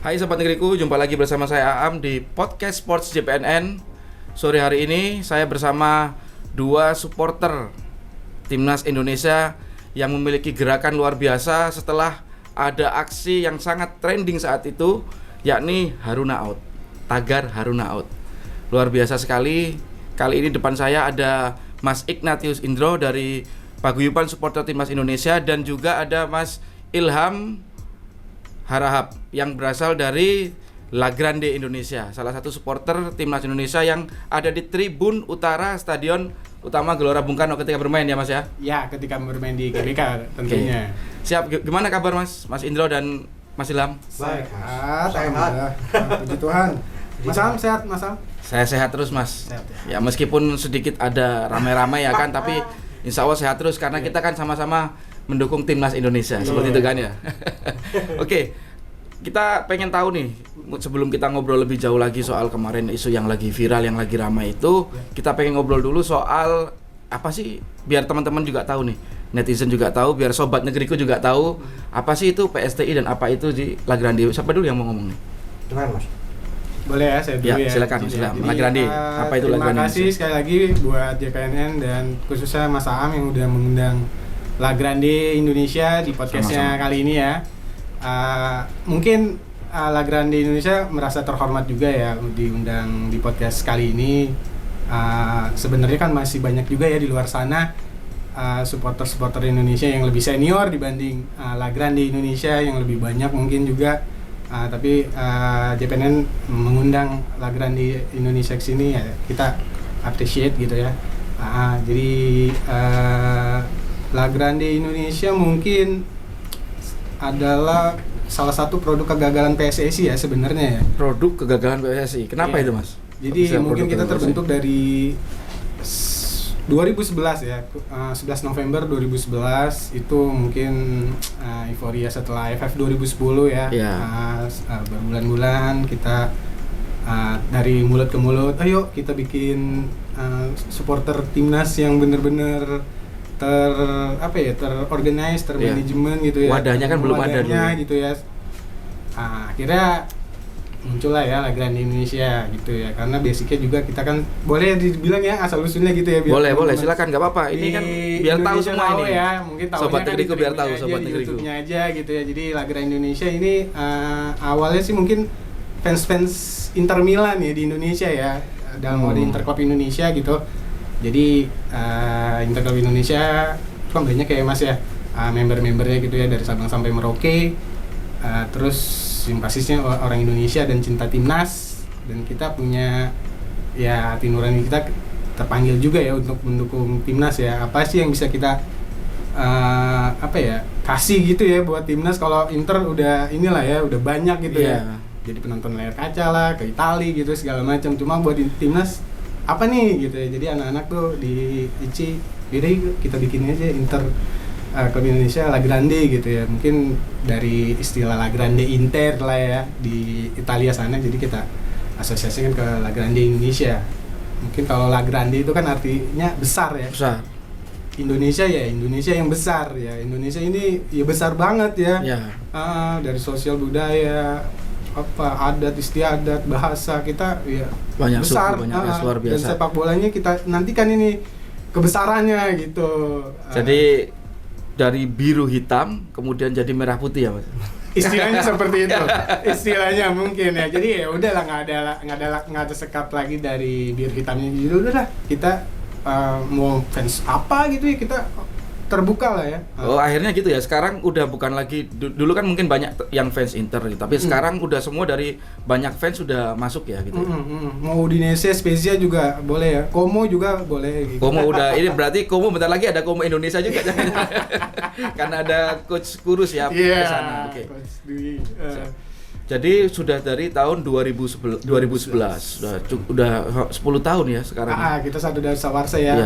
Hai Sobat Negeriku, jumpa lagi bersama saya Aam di Podcast Sports JPNN. Sore hari ini saya bersama dua supporter Timnas Indonesia yang memiliki gerakan luar biasa setelah ada aksi yang sangat trending saat itu, yakni Haruna Out, tagar Haruna Out. Luar biasa sekali. Kali ini depan saya ada Mas Ignatius Indro dari Paguyuban Supporter Timnas Indonesia dan juga ada Mas Ilham Harahap yang berasal dari La Grande Indonesia, salah satu supporter Timnas Indonesia yang ada di tribun utara Stadion Utama Gelora Bung Karno ketika bermain ya Mas ya? Ya, ketika bermain di GBK tentunya. Siap, gimana kabar Mas Indro dan Mas Ilham? Sehat. Puji Tuhan. Mas Am sehat, Mas Am? Saya sehat terus Mas. Sehat, ya meskipun sedikit ada ramai-ramai ya kan, tapi insya Allah sehat terus karena kita kan sama-sama mendukung Timnas Indonesia, seperti itu kan ya. Oke, kita pengen tahu nih, sebelum kita ngobrol lebih jauh lagi soal kemarin isu yang lagi viral, yang lagi ramai itu, kita pengen ngobrol dulu soal apa sih, biar teman-teman juga tahu nih, netizen juga tahu, biar Sobat Negeriku juga tahu, apa sih itu PSTI dan apa itu di La Grande. Siapa dulu yang mau ngomong nih? Gimana Mas? Boleh ya, saya dulu ya. Silakan. La Grande. Apa itu La Grande? Terima kasih sekali lagi buat JPNN dan khususnya Mas Aam yang udah mengundang La Grande Indonesia di podcastnya kali ini ya. Mungkin La Grande Indonesia merasa terhormat juga ya diundang di podcast kali ini. Sebenarnya kan masih banyak juga ya di luar sana supporter-supporter Indonesia yang lebih senior dibanding La Grande Indonesia yang lebih banyak mungkin juga. Tapi JPNN mengundang La Grande Indonesia ke sini ya kita appreciate gitu ya. Jadi La Grande Indonesia mungkin adalah salah satu produk kegagalan PSSI ya sebenarnya ya. Produk kegagalan PSSI. Kenapa itu Mas? Jadi mungkin kita terbentuk dari 2011 ya, 11 November 2011 itu mungkin euforia setelah AFF 2010 ya. Berbulan-bulan kita dari mulut ke mulut, ayo kita bikin supporter timnas yang bener-bener terorganize, termanajemen gitu ya. Wadahnya kan belum ada dulu gitu ya. Akhirnya muncullah ya La Grande Indonesia gitu ya, karena basicnya juga kita kan boleh dibilang ya asal usulnya gitu ya. Boleh silakan, nggak apa-apa. Ini kan biar tahu semua ini ya, mungkin Sobat kan Negeriku biar tahu, Sobat Negeriku. YouTube-nya aja gitu ya. Jadi La Grande Indonesia ini awalnya sih mungkin fans Inter Milan ya di Indonesia ya, dalam mode Interclub Indonesia gitu. Jadi Interclub Indonesia kan banyak kayak Mas ya, member-membernya gitu ya dari Sabang sampai Merauke. Terus simpasisnya orang Indonesia dan cinta timnas, dan kita punya ya hati nurani kita terpanggil juga ya untuk mendukung timnas ya. Apa sih yang bisa kita kasih gitu ya buat timnas, kalau Inter udah inilah ya udah banyak gitu ya. Jadi penonton layar kaca lah ke Itali gitu segala macam, cuma buat timnas apa nih gitu ya. Jadi anak-anak tuh di ICI yaudah kita bikin aja Inter Klub Indonesia La Grande gitu ya. Mungkin dari istilah La Grande Inter lah ya di Italia sana, jadi kita asosiasikan ke La Grande Indonesia. Mungkin kalau La Grande itu kan artinya besar ya. Besar. Indonesia ya, Indonesia yang besar ya. Indonesia ini ya besar banget ya. Dari sosial budaya, adat istiadat, bahasa kita ya banyak besar, suku, banyak luar biasa. Dan sepak bolanya kita nantikan ini kebesarannya gitu. Jadi dari biru hitam kemudian jadi merah putih ya Mas? Istilahnya seperti itu. Istilahnya mungkin ya. Jadi ya udahlah, nggak ada sekat lagi dari biru hitamnya. Jadi udahlah kita mau fans apa gitu ya, kita terbuka lah ya. Oh akhirnya gitu ya. Sekarang udah bukan lagi dulu kan mungkin banyak yang fans Inter gitu, tapi sekarang udah semua dari banyak fans sudah masuk ya gitu. Mau Udinese, Spezia juga boleh ya. Como juga boleh gitu. Como udah ini berarti Como bentar lagi ada Como Indonesia juga. Karena ada coach Kurus ya di sana. Oke. Jadi sudah dari tahun 2011 udah 10 tahun ya sekarang. Kita satu dasawarsa ya,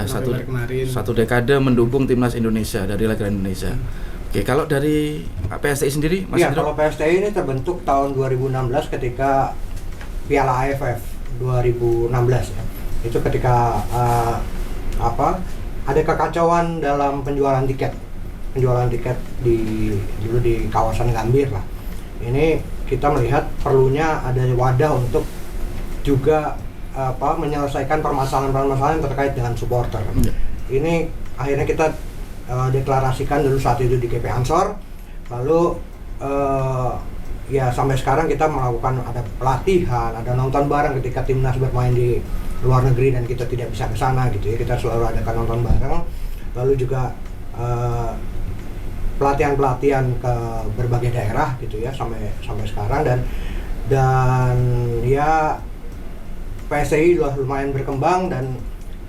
satu dekade mendukung timnas Indonesia dari La Grande Indonesia. Oke, kalau dari PSTI sendiri, Mas Indro? Kalau PSTI ini terbentuk tahun 2016 ketika Piala AFF 2016 ya. Itu ketika ada kekacauan dalam penjualan tiket dulu di kawasan Gambir lah. Ini kita melihat perlunya ada wadah untuk juga menyelesaikan permasalahan-permasalahan terkait dengan supporter. Ini akhirnya kita deklarasikan dulu saat itu di GP Ansor, lalu ya sampai sekarang kita melakukan ada pelatihan, ada nonton bareng ketika timnas bermain di luar negeri dan kita tidak bisa ke sana gitu ya, kita selalu adakan nonton bareng, lalu juga pelatihan-pelatihan ke berbagai daerah gitu ya sampai sekarang, dan ya PSSI lumayan berkembang, dan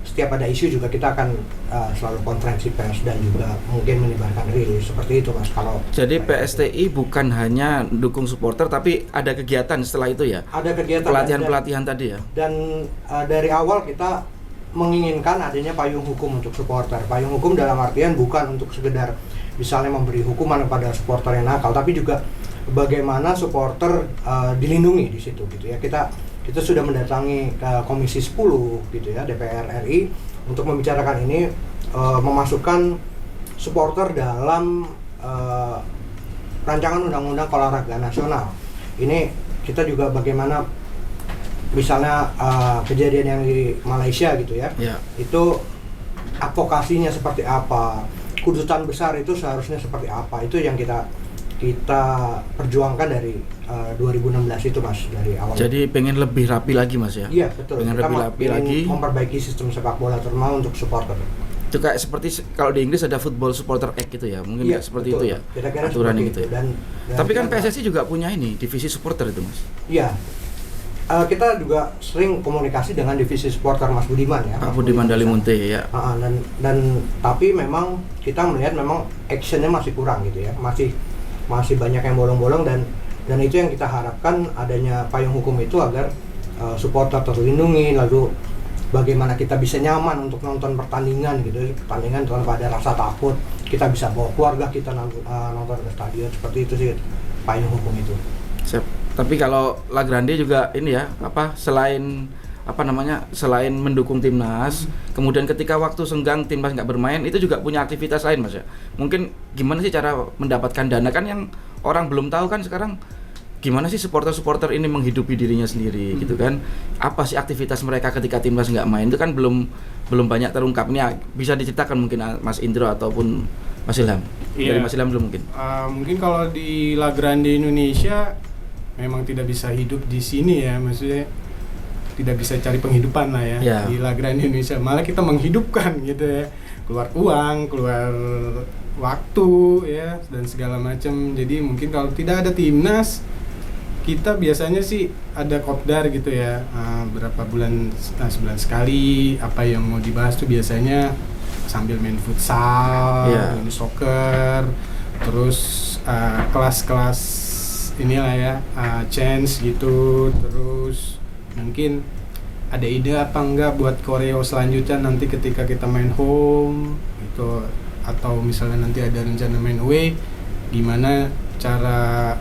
setiap ada isu juga kita akan selalu konferensi pers dan juga mungkin menyebarkan rilis seperti itu Mas. Kalau jadi PSTI bukan hanya dukung supporter tapi ada kegiatan setelah itu ya? Ada kegiatan pelatihan tadi ya? Dan dari awal kita menginginkan adanya payung hukum untuk supporter. Payung hukum dalam artian bukan untuk sekedar misalnya memberi hukuman kepada supporter yang nakal, tapi juga bagaimana supporter dilindungi di situ gitu ya. Kita sudah mendatangi ke Komisi 10 gitu ya, DPR RI untuk membicarakan ini, memasukkan supporter dalam rancangan undang-undang olahraga nasional. Ini kita juga bagaimana misalnya kejadian yang di Malaysia gitu ya, itu advokasinya seperti apa, kedutaan besar itu seharusnya seperti apa, itu yang kita perjuangkan dari 2016 itu Mas, dari awal. Jadi pengen lebih rapi lagi Mas ya? Iya betul. Pengen kita lebih rapi lagi, memperbaiki sistem sepak bola terutama untuk supporter. Itu kayak seperti kalau di Inggris ada Football Supporter Act gitu ya, mungkin seperti betul. itu ya, Kira-kira aturan seperti gitu itu. ya. Dan tapi kan PSSI juga punya ini divisi supporter itu Mas. Iya. Kita juga sering komunikasi dengan divisi supporter Mas Budiman ya. Pak Budiman Dalimunte ya. Dan tapi memang kita melihat memang actionnya masih kurang gitu ya, masih banyak yang bolong-bolong, dan itu yang kita harapkan adanya payung hukum itu agar supporter terlindungi, lalu bagaimana kita bisa nyaman untuk nonton pertandingan gitu, pertandingan tanpa ada rasa takut, kita bisa bawa keluarga kita nonton ke stadion, seperti itu sih payung hukum itu. Tapi kalau La Grande juga ini ya, selain mendukung timnas, kemudian ketika waktu senggang timnas nggak bermain, itu juga punya aktivitas lain Mas ya. Mungkin gimana sih cara mendapatkan dana, kan yang orang belum tahu kan sekarang, gimana sih supporter ini menghidupi dirinya sendiri gitu kan. Apa sih aktivitas mereka ketika timnas nggak main, itu kan belum banyak terungkap. Ini bisa diceritakan mungkin Mas Indro ataupun Mas Ilham. Dari Mas Ilham dulu mungkin. Mungkin kalau di La Grande Indonesia memang tidak bisa hidup di sini ya, maksudnya tidak bisa cari penghidupan lah ya. Di La Grande Indonesia malah kita menghidupkan gitu ya, keluar uang, keluar waktu ya, dan segala macam. Jadi mungkin kalau tidak ada timnas, kita biasanya sih ada kopdar gitu ya, berapa bulan, sebulan sekali, apa yang mau dibahas tuh biasanya sambil main futsal, main soccer, terus kelas-kelas inilah ya, chance gitu. Terus mungkin ada ide apa enggak buat koreo selanjutnya nanti ketika kita main home gitu, atau misalnya nanti ada rencana main away, gimana cara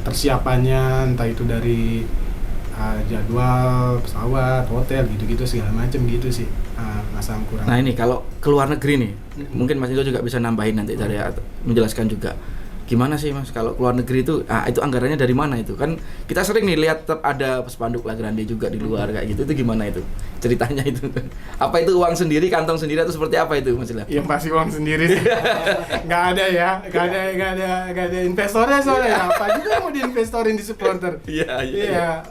persiapannya, entah itu dari jadwal pesawat, hotel, gitu-gitu segala macam gitu sih. Masam kurang. Nah ini kalau keluar negeri nih, mungkin Mas Indro juga bisa nambahin nanti dari menjelaskan juga. Gimana sih Mas kalau keluar negeri itu, itu anggarannya dari mana itu? Kan kita sering nih lihat ada spanduk La Grande juga di luar kayak gitu. Itu gimana itu? Ceritanya itu. Apa itu uang sendiri, kantong sendiri, atau seperti apa itu Mas Ilham? Ya pasti uang sendiri sih. Nggak ada ya, nggak ada investornya soalnya. Apa juga mau diinvestorin di supporter? Iya.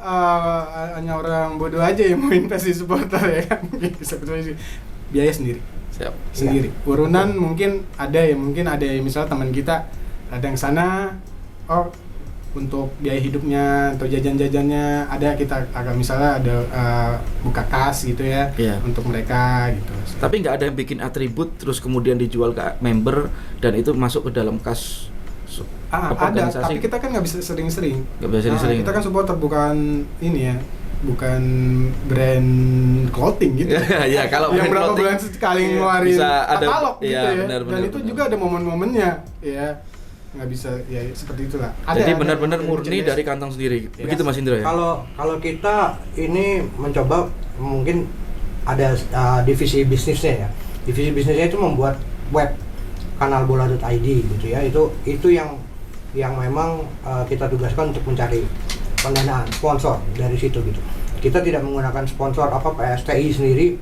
Hanya orang bodoh aja yang mau invest di supporter ya kan. Sebetulnya sih biaya sendiri. Sendiri. Urunan mungkin ada ya, misalnya teman kita ada yang sana, untuk biaya hidupnya atau jajan-jajannya ada, kita agak misalnya ada buka kas gitu ya, untuk mereka gitu. Tapi nggak ada yang bikin atribut terus kemudian dijual ke member dan itu masuk ke dalam kas ada, tapi kita kan nggak bisa sering-sering. Kita kan supporter, bukan ini ya, bukan brand clothing gitu. Ya, kalau yang berapa bulan sekali ngeluarin katalog gitu ya. Benar, dan itu juga ada momen-momennya ya. Nggak bisa ya, seperti itulah. Jadi benar-benar murni dari kantong sendiri. Begitu Mas Indro ya. Kalau kita ini mencoba, mungkin ada divisi bisnisnya ya. Divisi bisnisnya itu membuat web kanalbola.id gitu ya. Itu yang yang memang kita tugaskan untuk mencari pendanaan sponsor dari situ gitu. Kita tidak menggunakan sponsor PSTI sendiri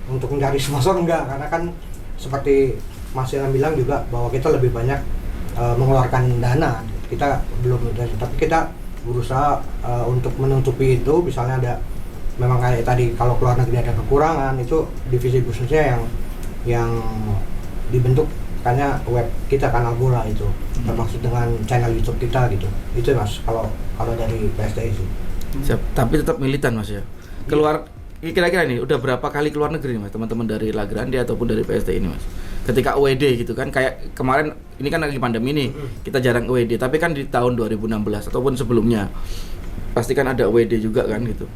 untuk mencari sponsor, enggak, karena kan seperti Mas Ilham bilang juga bahwa kita lebih banyak mengeluarkan dana. Kita belum, tapi kita berusaha untuk menutupi itu. Misalnya ada memang kayak tadi, kalau keluar negeri ada kekurangan, itu divisi khususnya yang dibentuk karena web kita, kanal bola itu termasuk dengan channel YouTube kita gitu. Itu Mas kalau dari PSTI sih. Siap. Tapi tetap militan Mas ya. Keluar kira-kira nih udah berapa kali keluar negeri Mas teman-teman dari La Grande ataupun dari PSTI ini Mas? Ketika UED gitu kan, kayak kemarin ini kan lagi pandemi nih, kita jarang UED, tapi kan di tahun 2016 ataupun sebelumnya pasti kan ada UED juga kan gitu.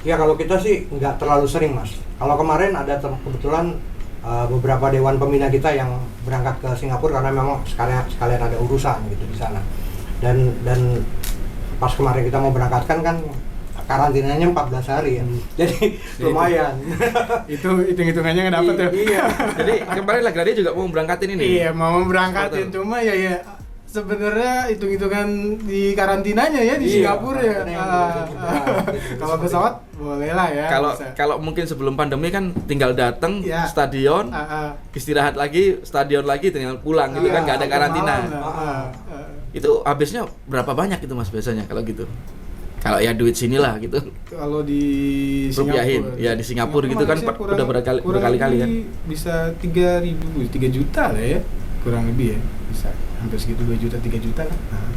Ya kalau kita sih nggak terlalu sering Mas. Kalau kemarin ada kebetulan beberapa dewan pembina kita yang berangkat ke Singapura karena memang sekalian ada urusan gitu di sana. Dan pas kemarin kita mau berangkatkan kan karantinanya 14 hari ya. Jadi lumayan. Itu hitung-hitungannya nggak dapet ya. Iya. Jadi kemarin La Grande juga mau berangkatin ini. Iya, mau berangkatin, cuma ya sebenarnya hitung-hitungan di karantinanya ya di Singapura ya. Kalau pesawat boleh lah ya. Kalau mungkin sebelum pandemi kan tinggal datang stadion, istirahat lagi, stadion lagi, tinggal pulang gitu kan, nggak ada karantina. Itu habisnya berapa banyak itu Mas biasanya kalau gitu? Kalau ya duit sinilah gitu. Kalau di Singapura, ya di Singapura gitu kan udah berkali-kali kan. Bisa 3 juta lah ya, kurang lebih ya. Bisa hampir segitu, 2 juta, 3 juta lah. Nah,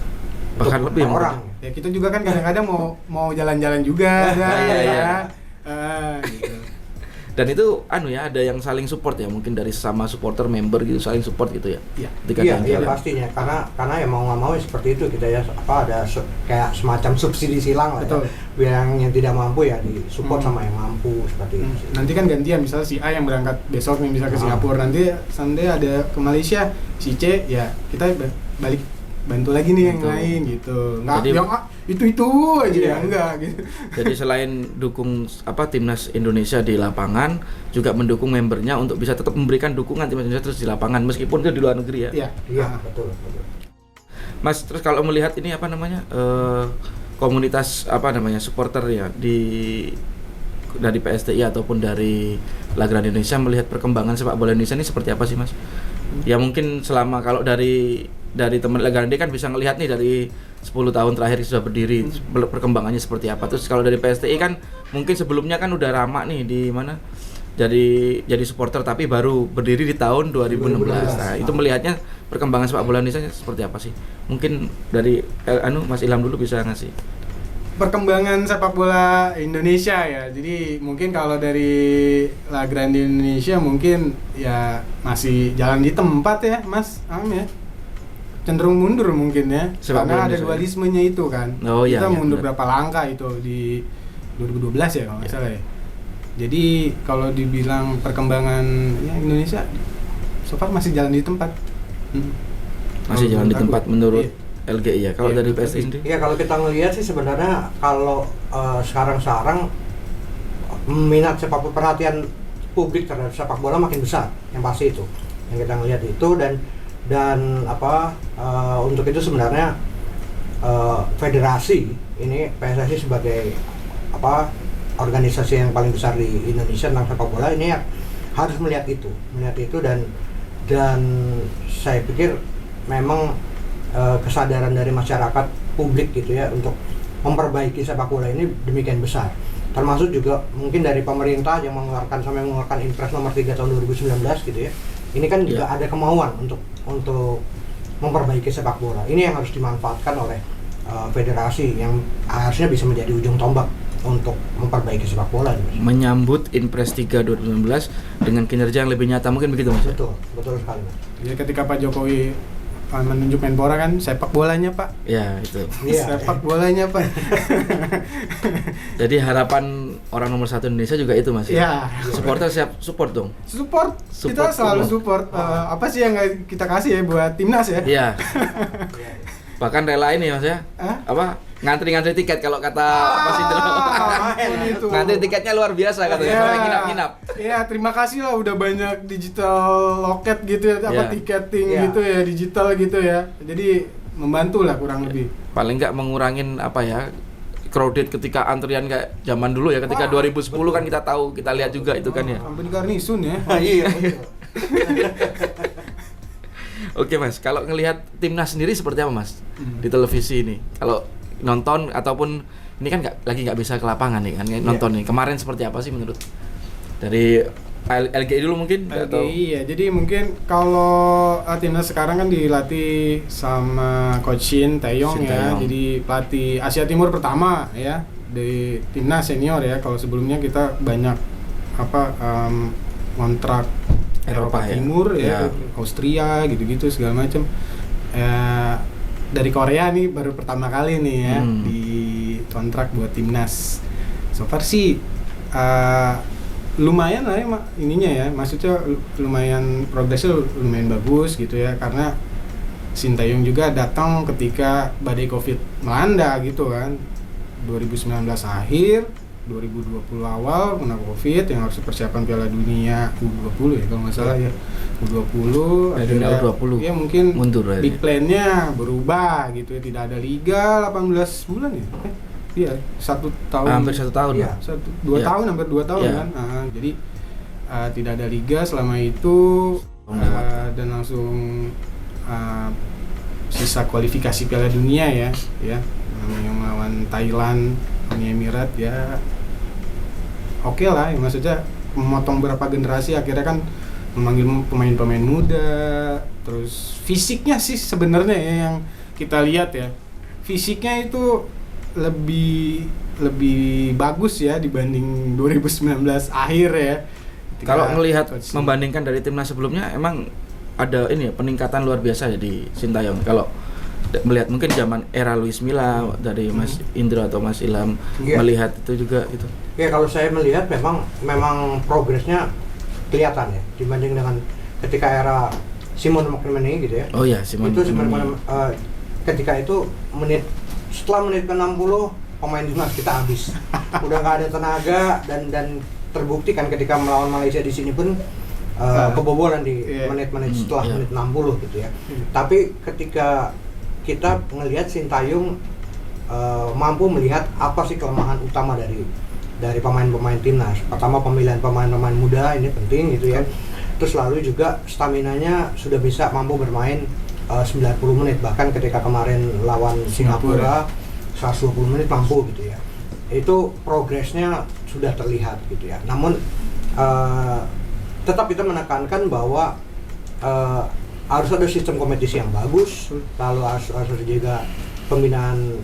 bahkan lebih orang. Ya kita juga kan kadang-kadang mau jalan-jalan juga ya. Gitu. Dan itu ya ada yang saling support ya, mungkin dari sama supporter member gitu saling support gitu ya. Iya pastinya, karena ya mau nggak mau ya seperti itu kita ya, ada kayak semacam subsidi silang lah. Betul. Ya. Yang tidak mampu ya disupport sama yang mampu seperti itu. Nanti kan gantian, misalnya si A yang berangkat besok nih bisa ke Singapura, nanti Sunday ada ke Malaysia, si C ya kita balik bantu lagi nih yang lain gitu. Nggak jadi, yang itu aja ya, enggak gitu. Jadi selain dukung timnas Indonesia di lapangan, juga mendukung membernya untuk bisa tetap memberikan dukungan timnas Indonesia terus di lapangan meskipun itu di luar negeri ya. Iya, betul. Mas, terus kalau melihat ini komunitas supporter ya dari PSTI ataupun dari La Grande Indonesia melihat perkembangan sepak bola Indonesia ini seperti apa sih Mas? Ya mungkin selama kalau dari teman La Grande kan bisa ngelihat nih dari 10 tahun terakhir sudah berdiri perkembangannya seperti apa. Terus kalau dari PSTI kan mungkin sebelumnya kan udah lama nih di mana jadi supporter tapi baru berdiri di tahun 2016. Nah, itu melihatnya perkembangan sepak bola Indonesia seperti apa sih? Mungkin dari Mas Ilham dulu bisa ngasih perkembangan sepak bola Indonesia ya. Jadi mungkin kalau dari La Grande Indonesia mungkin ya masih jalan di tempat ya Mas ya. Cenderung mundur mungkin ya, karena ada dualismenya itu kan. Kita mundur berapa langkah itu di 2012 ya kalau nggak salah ya. Jadi kalau dibilang perkembangan ya Indonesia so far masih jalan di tempat. Masih jalan di tempat menurut LGI ya. Kalau dari PSI sendiri? Iya, kalau kita ngelihat sih sebenarnya kalau sekarang minat sepak bola, perhatian publik terhadap sepak bola makin besar, yang pasti itu. Yang kita ngelihat itu dan untuk itu sebenarnya federasi ini PSSI sebagai organisasi yang paling besar di Indonesia tentang sepak bola ini harus melihat itu dan saya pikir memang kesadaran dari masyarakat publik gitu ya untuk memperbaiki sepak bola ini demikian besar, termasuk juga mungkin dari pemerintah yang mengeluarkan Impres nomor 3 tahun 2019 gitu ya. Ini kan juga ada kemauan untuk memperbaiki sepak bola. Ini yang harus dimanfaatkan oleh federasi yang harusnya bisa menjadi ujung tombak untuk memperbaiki sepak bola. Menyambut Impres 3 2019 dengan kinerja yang lebih nyata, mungkin begitu Mas? Betul sekali Mas. Jadi ketika Pak Jokowi menunjuk Menpora kan sepak bolanya Pak. Ya itu. Sepak bolanya Pak. Jadi harapan orang nomor 1 Indonesia juga itu Mas. Iya. Supporter siap support dong. Support kita selalu support. Apa sih yang kita kasih ya buat timnas ya? Iya. Bahkan rela ini Mas ya. Ngantri tiket kalau kata Mas Indro. Ngantri tiketnya luar biasa katanya, sampai nginap-nginap. Iya, terima kasih lah udah banyak digital loket gitu ya, tiketing gitu ya, digital gitu ya. Jadi membantu lah kurang lebih. Paling nggak mengurangin apa ya, crowded ketika antrian kayak zaman dulu ya, ketika Wah, 2010 kan kita tahu, kita lihat juga itu kan ya. Sampai di Garnisun ya. Iya, betul. Oke Mas, kalau ngelihat timnas sendiri seperti apa Mas di televisi ini? Kalau nonton ataupun ini kan nggak bisa ke lapangan nih kan nonton nih. Kemarin seperti apa sih menurut dari LGI dulu mungkin? Atau LGI ya. Jadi mungkin kalau timnas sekarang kan dilatih sama Coach Shin Taeyong Shin ya. Taeyong. Jadi pelatih Asia Timur pertama ya dari timnas senior ya. Kalau sebelumnya kita banyak kontrak Eropa ya? Timur Ya. ya, Austria gitu-gitu segala macam. Dari Korea nih baru pertama kali nih ya di kontrak buat timnas. So far sih lumayan lah ya ininya ya, maksudnya lumayan progresnya lumayan bagus gitu ya, karena Shin Taeyong juga datang ketika badai Covid melanda gitu kan, 2019 akhir 2020 awal kena Covid yang harus persiapan Piala Dunia U20 ya kalau nggak salah ya, U20 Dunia U20 ya mungkin mundur ya. big plan-nya berubah gitu ya, tidak ada liga 18 bulan ya. Iya, 1 tahun. Hampir 1 tahun. Iya. 2 Iya. tahun, hampir 2 tahun Iya. kan. Jadi tidak ada liga selama itu dan langsung sisa kualifikasi Piala Dunia ya, yang melawan Thailand, Uni Emirat ya. Oke lah, ya, maksudnya memotong berapa generasi, akhirnya kan memanggil pemain-pemain muda, terus fisiknya sih sebenarnya ya yang kita lihat ya. Fisiknya itu lebih bagus ya dibanding 2019 akhir ya. Kalau ngelihat Coach membandingkan dari timnas sebelumnya, emang ada ini ya peningkatan luar biasa ya di Shin Taeyong. Kalau melihat mungkin zaman era Luis Milla dari Mas Indra atau Mas Ilham melihat itu juga gitu. Ya kalau saya melihat memang progresnya kelihatan ya dibanding dengan ketika era Simon McManamy gitu ya. Oh ya, Simon. Itu sebenarnya ketika itu setelah menit ke-60 pemain timnas kita habis. Udah nggak ada tenaga dan terbukti kan ketika melawan Malaysia di sini pun kebobolan di menit-menit setelah menit 60 gitu ya. Tapi ketika kita ngelihat Shin Taeyong mampu melihat apa sih kelemahan utama dari pemain-pemain timnas. Pertama, pemilihan pemain-pemain muda ini penting gitu ya. Terus lalu juga staminanya sudah bisa mampu bermain 90 menit, bahkan ketika kemarin lawan Singapura 120 menit mampu gitu ya. Itu progresnya sudah terlihat gitu ya. Namun tetap kita menekankan bahwa harus ada sistem kompetisi yang bagus, lalu harus juga pembinaan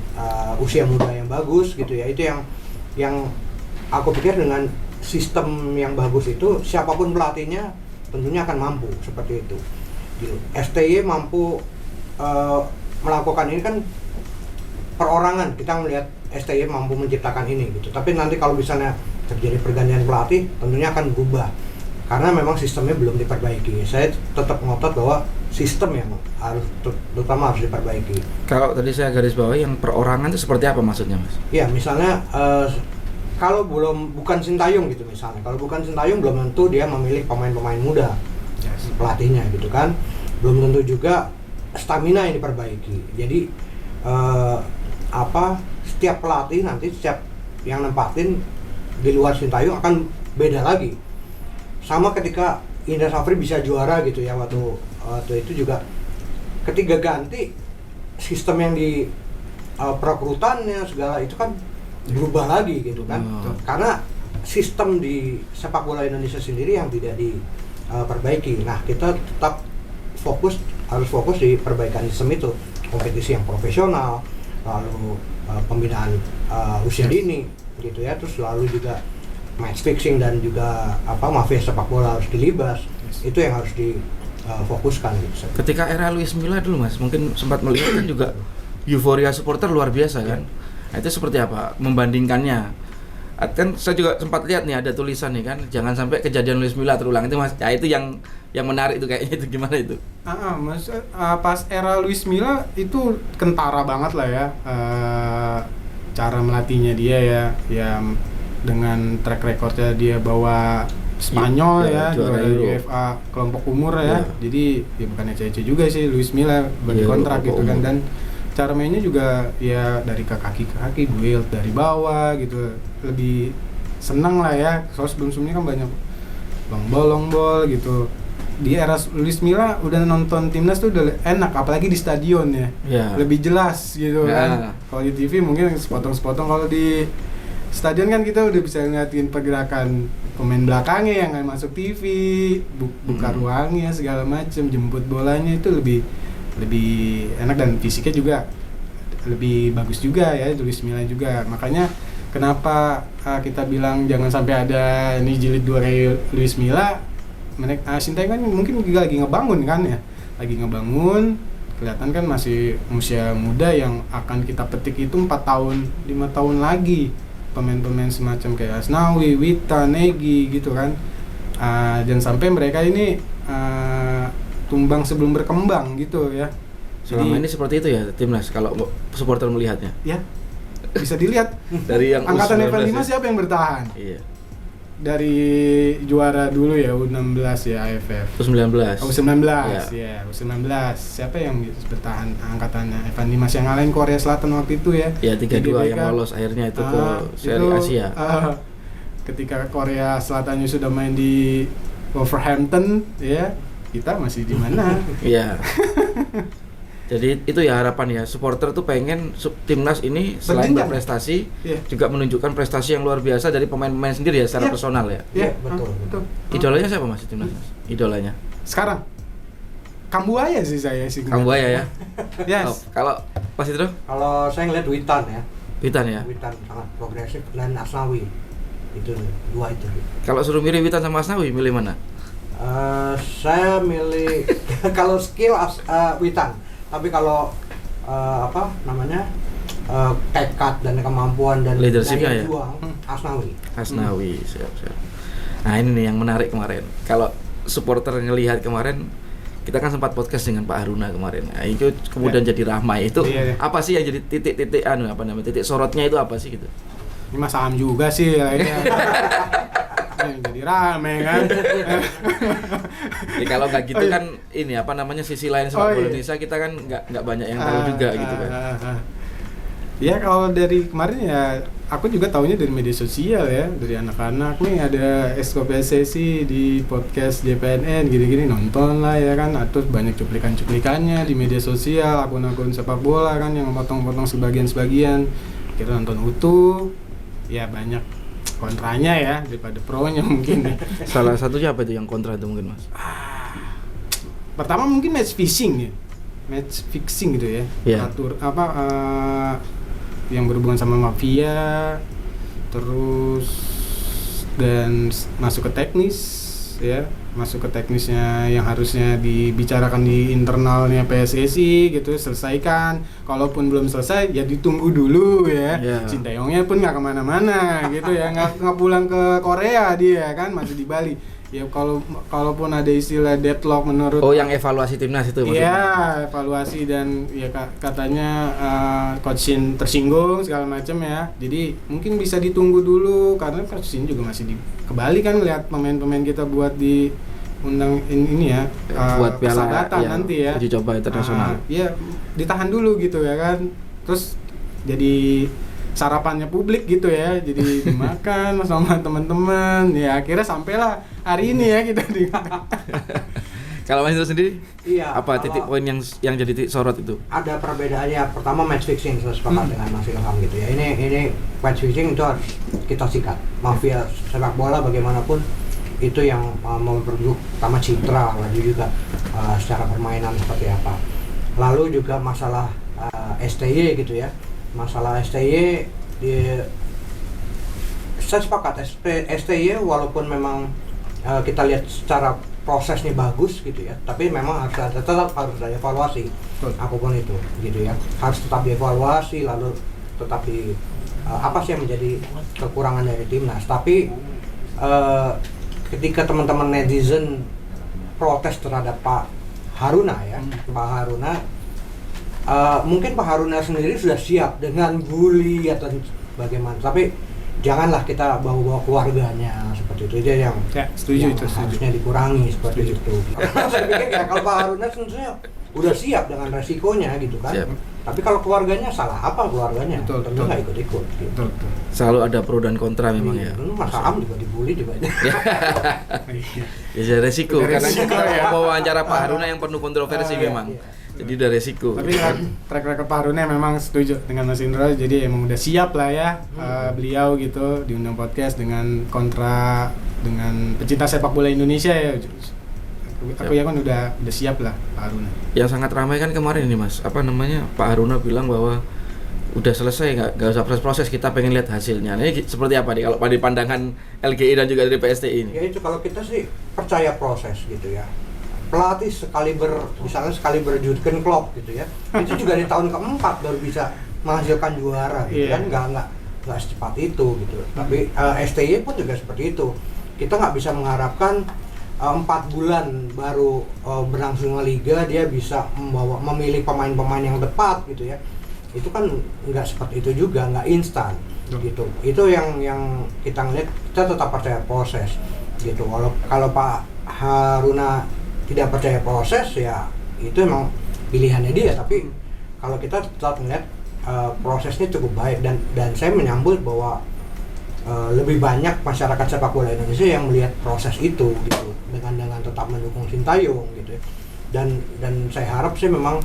usia muda yang bagus gitu ya. Itu yang aku pikir dengan sistem yang bagus itu siapapun pelatihnya tentunya akan mampu seperti itu. STY mampu melakukan ini kan perorangan, kita melihat STY mampu menciptakan ini gitu. Tapi nanti kalau misalnya terjadi pergantian pelatih tentunya akan berubah karena memang sistemnya belum diperbaiki. Saya tetap ngotot bahwa sistem yang terutama harus diperbaiki. Kalau tadi saya garis bawahi yang perorangan itu seperti apa maksudnya, Mas? Ya, misalnya kalau bukan Shin Taeyong gitu misalnya. Kalau bukan Shin Taeyong belum tentu dia memilih pemain-pemain muda pelatihnya gitu kan. Belum tentu juga stamina yang diperbaiki. Jadi setiap pelatih nanti setiap yang nempatin di luar Shin Taeyong akan beda lagi. Sama ketika Indra Safri bisa juara gitu ya waktu itu juga ketika ganti sistem yang di perekrutannya segala itu kan berubah lagi gitu kan. Karena sistem di sepak bola Indonesia sendiri yang tidak diperbaiki. Nah, kita tetap harus fokus di perbaikan sistem itu, kompetisi yang profesional, lalu pembinaan usia dini gitu ya, terus lalu juga match fixing dan juga mafia sepak bola harus dilibas. Itu yang harus difokuskan gitu. Ketika era Luis Milla dulu, Mas, mungkin sempat melihat kan juga euforia supporter luar biasa kan. Nah, itu seperti apa membandingkannya? Kan saya juga sempat lihat nih ada tulisan nih kan, jangan sampai kejadian Luis Milla terulang. Itu Mas, ya itu yang menarik itu kayaknya, itu gimana itu? Mas, pas era Luis Milla itu kentara banget lah ya, cara melatihnya dia ya, yang dengan track recordnya dia bawa Spanyol ya, juara juara Euro. UEFA kelompok umur ya. Iya. Jadi ya bukan EC juga sih, Luis Milla bagi Iya, kontrak kelompok gitu kan. umur. Dan cara mainnya juga ya dari ke kaki, build dari bawah gitu. Lebih seneng lah ya. Soalnya sebelum-sebelumnya kan banyak long ball gitu. Di era Luis Milla udah nonton timnas tuh udah enak, apalagi di stadion ya. Ya. Lebih jelas gitu Ya. kan. Kalau di TV mungkin sepotong-sepotong, kalau di stadion kan kita udah bisa ngeliatin pergerakan pemain belakangnya yang nggak masuk TV, buka ruangnya segala macem, jemput bolanya itu lebih enak dan fisiknya juga lebih bagus juga ya, Luis Milla juga. Makanya kenapa kita bilang jangan sampai ada ini jilid 2 Luis Milla. Mereka Sintayong kan mungkin juga lagi ngebangun kan ya, lagi ngebangun, kelihatan kan masih usia muda yang akan kita petik itu 4 tahun 5 tahun lagi, pemain-pemain semacam kayak Asnawi, Witan, Egy gitu kan. Jangan sampai mereka ini tumbang sebelum berkembang gitu ya. Selama ini seperti itu ya timnas kalau supporter melihatnya. Ya bisa dilihat Dari yang angkatan U19 F5 ya. siapa yang bertahan? Iya. Dari juara dulu ya U16 ya AFF. U19. U19 Ya. ya, U19. Siapa yang bertahan angkatannya Evan Dimas yang ngalahin Korea Selatan waktu itu ya? Ya 3-2 yang GBK. lolos akhirnya itu ke seri itu, Asia. Ketika Korea Selatannya sudah main di Wolverhampton ya, kita masih di mana? Iya. Jadi itu ya harapan ya, supporter tuh pengen timnas ini selain Berjenjang. berprestasi Iya. juga menunjukkan prestasi yang luar biasa dari pemain-pemain sendiri ya secara Iya. personal ya. Iya, betul. betul. Idolanya siapa Mas timnas? Mas? Idolanya Sekarang Kambuaya sih saya sih. Kang Buaya ya. Oh, Yes. kalau Mas Idro? Kalau saya ngeliat Witan ya, Witan ya. Witan sangat progresif, dan Asnawi itu dua itu. Kalau suruh milih Witan sama Asnawi milih mana? Saya milih kalau skill Witan, tapi kalau apa namanya tekad dan kemampuan dan Leadership-nya daya ya? juang, Asnawi. Asnawi, siap. Nah ini nih yang menarik kemarin. Kalau supporter ngelihat kemarin, kita kan sempat podcast dengan Pak Haruna kemarin. Nah, itu kemudian jadi ramai. Itu Iya. apa sih yang jadi titik-titik titik sorotnya itu apa sih gitu? Ini Mas Am juga sih akhirnya. Jadi rame kan. Jadi kalau nggak gitu Oh, iya. kan ini apa namanya sisi lain sepak Oh, bola iya. Indonesia kita kan nggak banyak yang tahu juga gitu kan. Ya kalau dari kemarin ya aku juga taunya dari media sosial ya, dari anak-anak nih ada SKPSSI di podcast JPNN gini-gini, nonton lah ya kan, atau banyak cuplikan-cuplikannya di media sosial, akun-akun sepak bola kan yang potong-potong sebagian-sebagian, kita nonton utuh, ya banyak kontranya ya daripada pronya mungkin. Salah satunya apa itu yang kontra itu mungkin Mas? Pertama mungkin match fixing gitu ya. Iya. Atur apa yang berhubungan sama mafia, terus dan masuk ke teknisnya yang harusnya dibicarakan di internalnya PSSI gitu, selesaikan. Kalaupun belum selesai ya ditunggu dulu ya. Yeah. Sintayongnya pun nggak kemana-mana gitu ya, nggak pulang ke Korea dia kan, masih di Bali. Ya kalaupun ada istilah deadlock menurut Oh yang evaluasi timnas itu maksudnya? Iya, evaluasi dan ya katanya Coach Shin tersinggung segala macam ya. Jadi mungkin bisa ditunggu dulu karena Coach Shin juga masih ke Bali kan, lihat pemain-pemain kita buat di undang ini ya, buat piala persahabatan yang nanti ya. uji coba internasional. Iya, ditahan dulu gitu ya kan. Terus jadi sarapannya publik gitu ya, jadi dimakan sama teman-teman. Ya akhirnya sampailah hari ini ya kita di. Kalau Mas itu sendiri, Iya. apa titik poin yang jadi titik sorot itu? Ada perbedaannya. Pertama match fixing, saya sepakat dengan Mas Ilham gitu ya. Ini match fixing itu harus kita sikat. Mafia sepak bola bagaimanapun itu yang memperburuk pertama citra, lalu juga secara permainan seperti apa. Lalu juga masalah STY gitu ya. Masalah STY saya sepakat STY walaupun memang kita lihat secara prosesnya bagus gitu ya, tapi memang tetap harus ada evaluasi. Betul. Apapun itu gitu ya, harus tetap dievaluasi, lalu tetap apa sih yang menjadi kekurangan dari timnas. Tapi ketika teman-teman netizen protes terhadap Pak Haruna ya, Pak Haruna mungkin Pak Haruna sendiri sudah siap dengan bully atau bagaimana, tapi janganlah kita bawa-bawa keluarganya seperti itu. Itu yang setuju yang itu, setuju. harusnya dikurangi seperti Setuju. itu. Saya pikir ya kalau Pak Haruna tentunya udah siap dengan resikonya gitu kan. Siap. Tapi kalau keluarganya salah apa keluarganya? Betul, Tentu betul. nggak ikut-ikut. Gitu. Betul, betul. Selalu ada pro dan kontra memang ya. Dulu Mas Am juga dibully juga. Iya. Ya jadi resiko Ada karena resiko, kita ya. mau wawancara Pak Haruna yang penuh kontroversi Iya, memang. iya. Jadi udah resiko. Tapi dengan track record Pak Haruna memang setuju dengan Mas Indro, jadi emang udah siap lah ya beliau gitu diundang podcast dengan kontra dengan pecinta sepak bola Indonesia ya. Aku ya kan udah siap lah Pak Haruna. Yang sangat ramai kan kemarin ini Mas, apa namanya, Pak Haruna bilang bahwa udah selesai, nggak usah proses, kita pengen lihat hasilnya. Nah, ini seperti apa nih kalau pada pandangan LGI dan juga dari PSTI ini? Ya itu kalau kita sih percaya proses gitu ya. Pelatih misalnya sekaliber Jurgen Klopp gitu ya. Itu juga di tahun keempat baru bisa menghasilkan juara gitu Iya. kan, nggak secepat itu gitu. Tapi STY pun juga seperti itu. Kita nggak bisa mengharapkan 4 bulan baru berlangsungnya liga dia bisa memilih pemain-pemamain yang tepat gitu ya. Itu kan nggak seperti itu juga, nggak instan gitu. Itu yang kita ngeliat, kita tetap percaya proses gitu. Kalau Pak Haruna tidak percaya proses ya itu emang pilihannya dia, tapi kalau kita tetap ngeliat prosesnya cukup baik dan saya menyambut bahwa lebih banyak masyarakat sepak bola Indonesia yang melihat proses itu gitu dengan tetap mendukung Sintayong gitu ya. Dan saya harap sih memang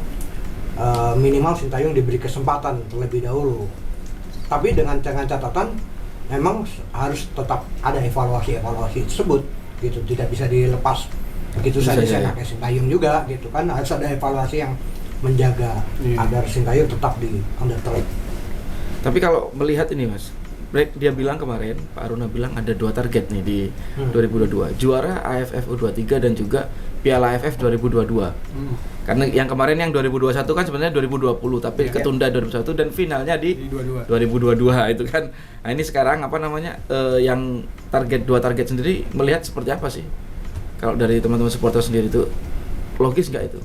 minimal Sintayong diberi kesempatan terlebih dahulu, tapi dengan catatan memang harus tetap ada evaluasi tersebut gitu, tidak bisa dilepas begitu saja seenaknya Sintayong juga gitu kan, harus ada evaluasi yang menjaga agar Sintayong tetap di on the track. Tapi kalau melihat ini Mas, dia bilang kemarin, Pak Haruna bilang ada 2 target nih di 2022, juara AFF U23 dan juga Piala AFF 2022. Karena yang kemarin yang 2021 kan sebenarnya 2020 tapi ketunda 2021 dan finalnya di 2022 itu kan. Nah ini sekarang apa namanya yang dua target sendiri melihat seperti apa sih? Kalau dari teman-teman supporter sendiri itu logis nggak itu?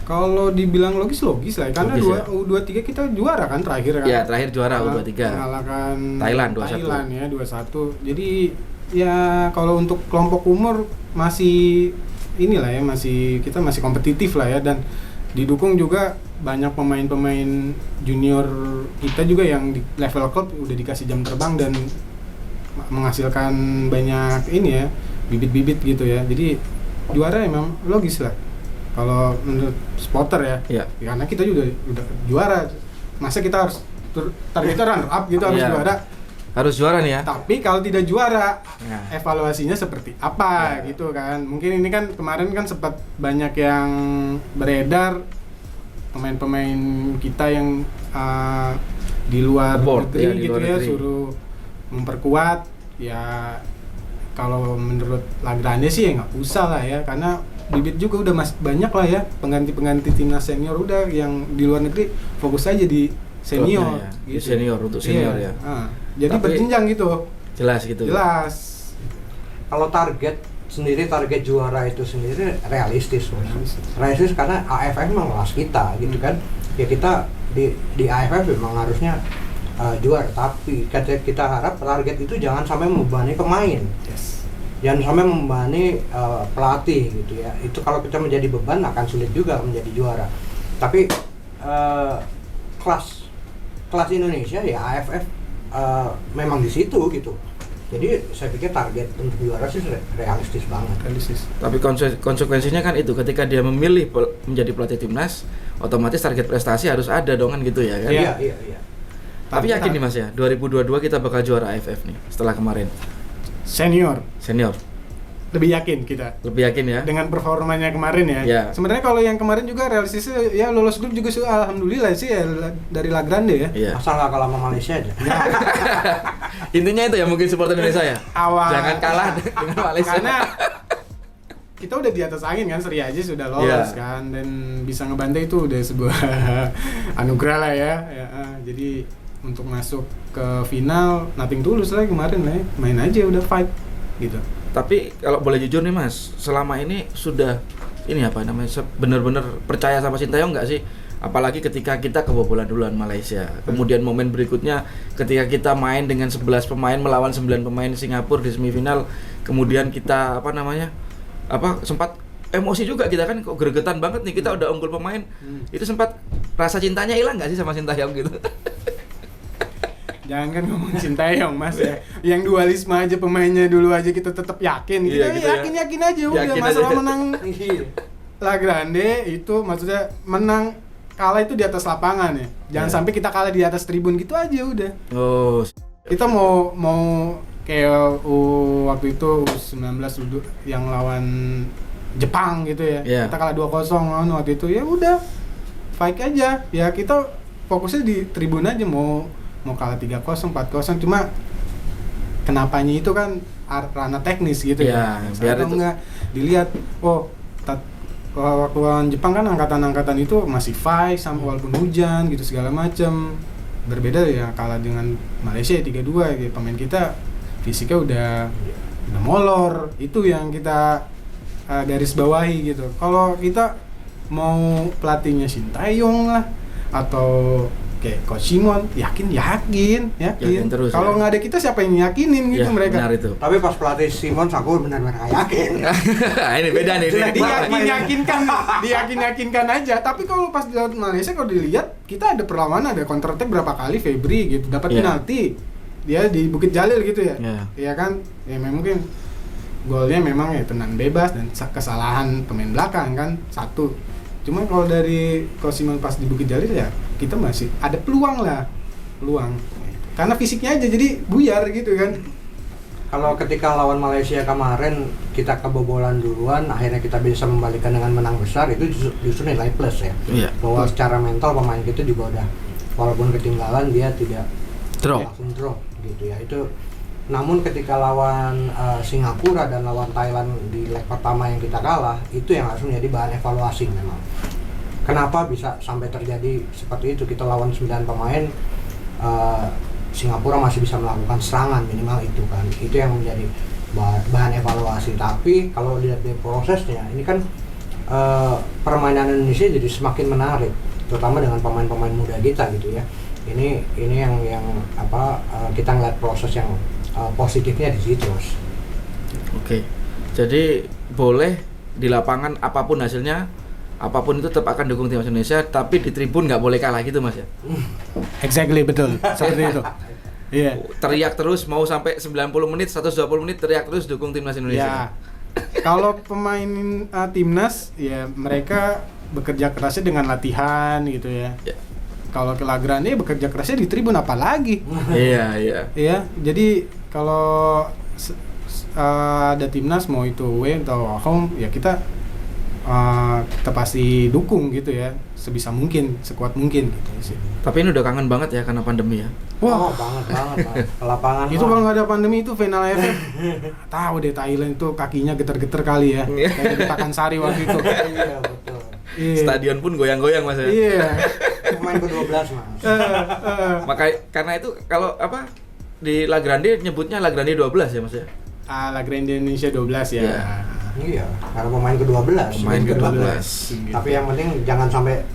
Kalau dibilang logis lah, karena Logis, ya? U23 kita juara kan terakhir kan. Ya terakhir juara U23. Mengalahkan Thailand 2-1. Thailand ya 2-1. Jadi ya kalau untuk kelompok umur masih inilah ya, kita masih kompetitif lah ya, dan didukung juga banyak pemain-pemain junior kita juga yang di level klub udah dikasih jam terbang dan menghasilkan banyak ini ya, bibit-bibit gitu ya. Jadi juara emang logis lah kalau menurut supporter ya. Iya. Karena kita juga udah juara, masa kita harus targetnya runner up gitu, harus Iya. juara. Harus juara nih ya. Tapi kalau tidak juara, Ya. evaluasinya seperti apa gitu kan. Mungkin ini kan kemarin kan sempat banyak yang beredar pemain-pemain kita yang di luar Board, negeri ya, di gitu luar ya, negeri. suruh memperkuat. Ya kalau menurut Lagrande sih ya nggak usah lah ya, karena bibit juga udah banyak lah ya, pengganti timnas senior udah yang di luar negeri, fokus aja di senior Klubnya ya, di gitu. senior, untuk senior ya. Jadi Tapi berjenjang gitu. Jelas gitu. Jelas. Kalau target juara itu sendiri realistis, Mas. Realistis karena AFF memang kelas kita gitu kan. Ya kita di AFF memang harusnya juara, tapi kita harap target itu jangan sampai membebani pemain. Yes. Jangan sampai membebani pelatih gitu ya. Itu kalau kita menjadi beban akan sulit juga menjadi juara. Tapi kelas Indonesia ya AFF memang di situ gitu. Jadi saya pikir target untuk juara sih realistis banget. Realistis. Tapi konsekuensinya kan itu, ketika dia memilih menjadi pelatih timnas, otomatis target prestasi harus ada dong kan gitu ya kan. Iya. Tapi yakin nih Mas ya, 2022 kita bakal juara AFF nih setelah kemarin. Senior. Lebih yakin kita. Lebih yakin ya. Dengan performanya kemarin ya. Ya. Sebenarnya kalau yang kemarin juga realistisnya ya lolos grup juga alhamdulillah sih ya, dari Lagrande ya. Iya. Asal nggak kalah sama Malaysia aja. Intinya itu ya mungkin supporter Indonesia ya. Awal. Jangan kalah dengan Malaysia. Karena kita udah di atas angin kan, Seri Aji sudah lolos kan, dan bisa ngebantai itu udah sebuah anugerah lah ya. Jadi untuk masuk ke final nothing tulus lah kemarin lah ya. Main aja udah fight gitu. Tapi kalau boleh jujur nih Mas, selama ini sudah ini apa namanya, benar-benar percaya sama Sintayong nggak sih? Apalagi ketika kita kebobolan duluan Malaysia. Kemudian momen berikutnya ketika kita main dengan 11 pemain melawan 9 pemain Singapura di semifinal. Kemudian kita sempat emosi juga kita kan, kok gregetan banget nih, kita udah unggul pemain. Itu sempat rasa cintanya hilang nggak sih sama Sintayong gitu? Jangan kan ngomong Sintayong Mas ya. Yang dualisme aja pemainnya dulu aja kita tetap yakin. Kita gitu yakin aja udah yakin masalah aja. menang La Grande itu maksudnya menang kalah itu di atas lapangan ya. Jangan sampai kita kalah di atas tribun gitu aja udah. Oh. Kita mau kayak waktu itu U19 yang lawan Jepang gitu ya. Yeah. Kita kalah 2-0 lawan waktu itu, ya udah fight aja. Ya kita fokusnya di tribun aja, mau kalah 3-0, 4-0, cuma kenapanya itu kan ranah teknis gitu ya. Biar itu enggak dilihat, waktu lawan Jepang kan angkatan-angkatan itu masih fight sampai walaupun hujan gitu segala macam. Berbeda ya kalah dengan Malaysia 3-2 gitu. Pemain kita fisiknya udah molor. Itu yang kita garis bawahi gitu. Kalau kita mau pelatihnya Sintayong lah atau kayak Coach Simon, yakin terus. Kalau nggak ada kita siapa yang yakinin gitu mereka. Benar itu. Tapi pas pelatih Simon aku benar-benar yakin. Ini beda nih. Diyakinkan aja. Tapi kalau pas di Malaysia kalau dilihat kita ada perlawanan, ada counter attack berapa kali Febri gitu dapat penalti. Dia di Bukit Jalil gitu ya. Iya kan? Ya mungkin golnya memang ya tenang bebas dan kesalahan pemain belakang kan satu. Cuma kalau dari Coach Simon pas di Bukit Jalil ya kita masih ada peluang. Karena fisiknya aja jadi buyar gitu kan. Kalau ketika lawan Malaysia kemarin kita kebobolan duluan, akhirnya kita bisa membalikkan dengan menang besar, itu justru nilai plus ya. Iya. Bahwa secara mental pemain kita juga udah, walaupun ketinggalan dia tidak langsung drop gitu ya. Itu namun ketika lawan Singapura dan lawan Thailand di leg pertama yang kita kalah, itu yang harus menjadi bahan evaluasi memang. Kenapa bisa sampai terjadi seperti itu? Kita lawan 9 pemain, Singapura masih bisa melakukan serangan minimal itu kan. Itu yang menjadi bahan evaluasi. Tapi kalau dilihat dari prosesnya, ini kan permainan Indonesia jadi semakin menarik, terutama dengan pemain-pemain muda kita gitu ya. Ini yang kita ngeliat proses yang positifnya di situ, Mas. Oke. Jadi boleh di lapangan apapun hasilnya, apapun itu tetap akan dukung timnas Indonesia, tapi di tribun nggak boleh kalah gitu Mas ya? Exactly, betul. Seperti itu. Iya. Teriak terus mau sampai 90 menit, 120 menit teriak terus dukung timnas Indonesia. Ya. Kalau pemain timnas ya mereka bekerja kerasnya dengan latihan gitu ya. Kalau ke La Grande bekerja kerasnya di tribun apalagi. Iya. Iya, jadi kalau ada timnas mau itu away atau home ya kita pasti dukung gitu ya, sebisa mungkin, sekuat mungkin gitu sih. Tapi ini udah kangen banget ya karena pandemi ya. Wah, banget ke lapangan. Itu kalau nggak ada pandemi itu final AFF. Tahu deh Thailand itu kakinya geter-geter kali ya. Kayak di Pakansari waktu itu. Iya, betul. Iya. Stadion pun goyang-goyang Mas ya. Iya. Pemain ke-12, Mas. Karena itu kalau di La Grande nyebutnya La Grande 12 ya Mas ya. La Grande Indonesia 12 ya. Iya. Iya, karena pemain ke-12. Pemain ke-12. Tapi yang penting jangan sampai